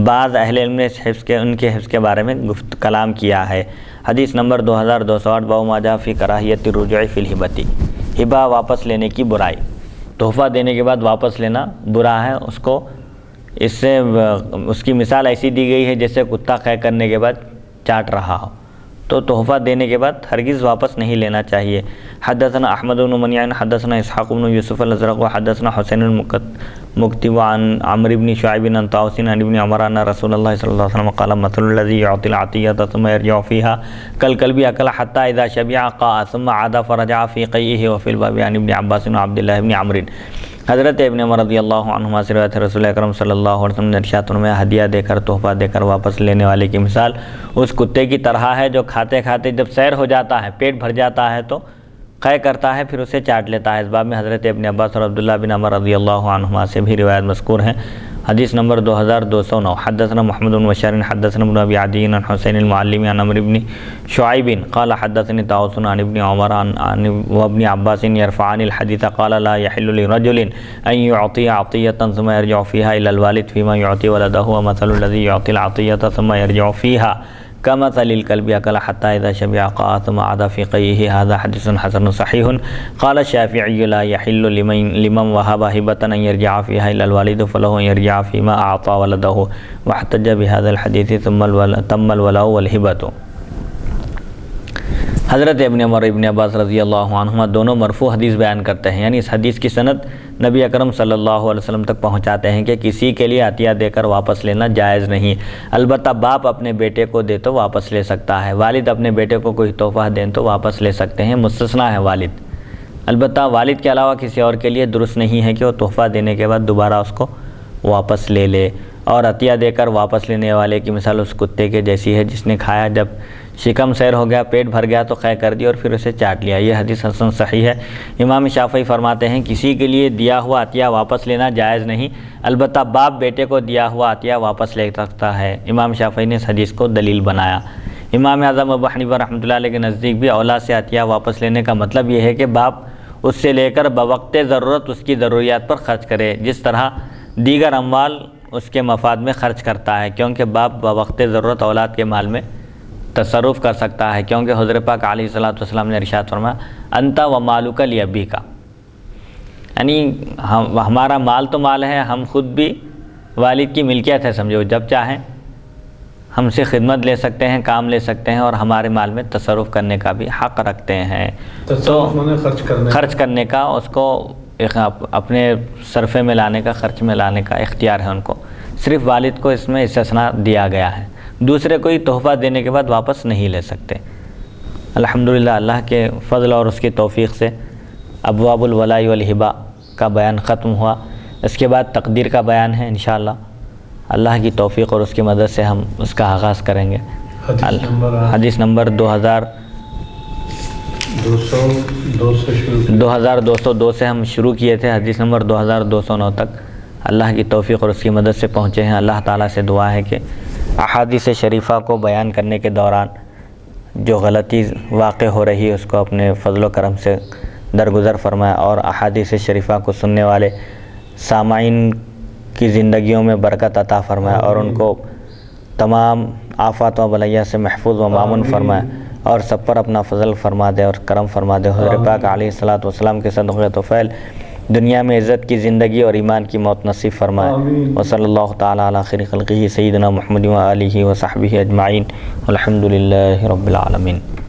A: بعض اہل علم نے ان کے حفظ کے بارے میں کلام کیا ہے۔ حدیث نمبر 2208، باب ما جاء فی کراہیت الرجوع فی الہبۃ، ہبہ واپس لینے کی برائی۔ تحفہ دینے کے بعد واپس لینا برا ہے، اس سے اس کی مثال ایسی دی گئی ہے جیسے کتا قے کرنے کے بعد چاٹ رہا ہو، تو تحفہ دینے کے بعد ہرگز واپس نہیں لینا چاہیے۔ حدثنا احمد بن منیع حدثنا اسحاق بن یوسف الازرق حدثنا حسین المکتب عن عمرو بن شعیب عن طاووس عن ابن عمر ان رسول اللہ صلی اللہ علیہ وسلم قال مثل الذي يعطي العطية ثم يرجع فيها كالكلب أكل حتى إذا شبع قاء ثم عاد فرجع في قيئه وفي الباب عن ابن عباس وعبد الله بن عمرو۔ حضرت ابن عمر رضی اللہ عنہما سے روایت ہے، رسول اکرم صلی اللہ علیہ وسلم نے ارشاد فرمایا، ہدیہ دے کر، تحفہ دے کر واپس لینے والے کی مثال اس کتے کی طرح ہے جو کھاتے کھاتے جب سیر ہو جاتا ہے، پیٹ بھر جاتا ہے تو قے کرتا ہے، پھر اسے چاٹ لیتا ہے۔ اس باب میں حضرت ابن عباس اور عبداللہ بن عمر رضی اللہ عنہما سے بھی روایت مذکور ہیں۔ حدیث نمبر 2209، حدثنا محمد بن بشار حدثنا ابن ابی عدی عن حسین المعلم عن عمرو بن شعیب قال حدثني طاووس عن ابن عمر عن وابن عباس يرفعان الحديث قال لا يحل لرجل ان يعطي عطية ثم يرجع فيها الى الوالد فيما يعطي ولده، ومثل الذي يعطي العطية ثم يرجع فيها كمثل الكلب أكل حتى إذا شبع قاء ثم عاد في قيئه، هذا حديث حسن صحيح۔ قال الشافعي لا يحل لمن وهب هبة أن يرجع فيها إلى الوالد، فله أن يرجع فيما أعطى ولده، واحتج بهذا الحديث تم الولاء والهبة۔ حضرت ابن عمر ابن عباس رضی اللہ عنہما دونوں مرفوع حدیث بیان کرتے ہیں، یعنی اس حدیث کی سند نبی اکرم صلی اللہ علیہ وسلم تک پہنچاتے ہیں کہ کسی کے لیے عطیہ دے کر واپس لینا جائز نہیں۔ البتہ باپ اپنے بیٹے کو دے تو واپس لے سکتا ہے، والد اپنے بیٹے کو کوئی تحفہ دیں تو واپس لے سکتے ہیں، مستثنیٰ ہے والد۔ البتہ والد کے علاوہ کسی اور کے لیے درست نہیں ہے کہ وہ تحفہ دینے کے بعد دوبارہ اس کو واپس لے لے۔ اور عطیہ دے کر واپس لینے والے کی مثال اس کتے کے جیسی ہے جس نے کھایا، جب شکم سیر ہو گیا، پیٹ بھر گیا تو قے کر دی اور پھر اسے چاٹ لیا۔ یہ حدیث حسن صحیح ہے۔ امام شافعی فرماتے ہیں کسی کے لیے دیا ہوا عطیہ واپس لینا جائز نہیں، البتہ باپ بیٹے کو دیا ہوا عطیہ واپس لے سکتا ہے۔ امام شافعی نے اس حدیث کو دلیل بنایا۔ امام اعظم ابو حنیفہ رحمۃ اللہ علیہ کے نزدیک بھی اولاد سے عطیہ واپس لینے کا مطلب یہ ہے کہ باپ اس سے لے کر بوقت ضرورت اس کی ضروریات پر خرچ کرے، جس طرح دیگر اموال اس کے مفاد میں خرچ کرتا ہے، کیونکہ باپ بوقت ضرورت اولاد کے مال میں تصرف کر سکتا ہے، کیونکہ حضرت پاک علیہ الصلوۃ والسلام نے ارشاد فرمایا انت و مالک لابیک، یعنی ہمارا مال تو مال ہے، ہم خود بھی والد کی ملکیت ہے، سمجھو جب چاہیں ہم سے خدمت لے سکتے ہیں، کام لے سکتے ہیں، اور ہمارے مال میں تصرف کرنے کا بھی حق رکھتے ہیں۔ تو خرچ کرنے کا اس کو اپنے صرفے میں لانے کا، خرچ میں لانے کا اختیار ہے ان کو، صرف والد کو اس میں استثناء دیا گیا ہے، دوسرے کوئی تحفہ دینے کے بعد واپس نہیں لے سکتے۔ الحمدللہ اللہ کے فضل اور اس کی توفیق سے ابواب الولاء والہبہ کا بیان ختم ہوا، اس کے بعد تقدیر کا بیان ہے انشاءاللہ، اللہ کی توفیق اور اس کی مدد سے ہم اس کا آغاز کریں گے۔ حدیث نمبر 2202 سے ہم شروع کیے تھے، حدیث نمبر 2209 تک اللہ کی توفیق اور اس کی مدد سے پہنچے ہیں۔ اللہ تعالیٰ سے دعا ہے کہ احادیث شریفہ کو بیان کرنے کے دوران جو غلطی واقع ہو رہی ہے اس کو اپنے فضل و کرم سے درگزر فرمائے، اور احادیث شریفہ کو سننے والے سامعین کی زندگیوں میں برکت عطا فرمائے، اور ان کو تمام آفات و بلیہ سے محفوظ و مامن فرمائے، اور سب پر اپنا فضل فرما دے اور کرم فرما دے۔ حضرت پاک علیہ الصلوۃ والسلام کے صدقہ طفیل دنیا میں عزت کی زندگی اور ایمان کی موت نصیب فرمائے۔ وصلی اللہ تعالی علی خیر خلقہ سیدنا محمد و آلہ و صحبہ اجمعین، والحمد للہ رب العالمین۔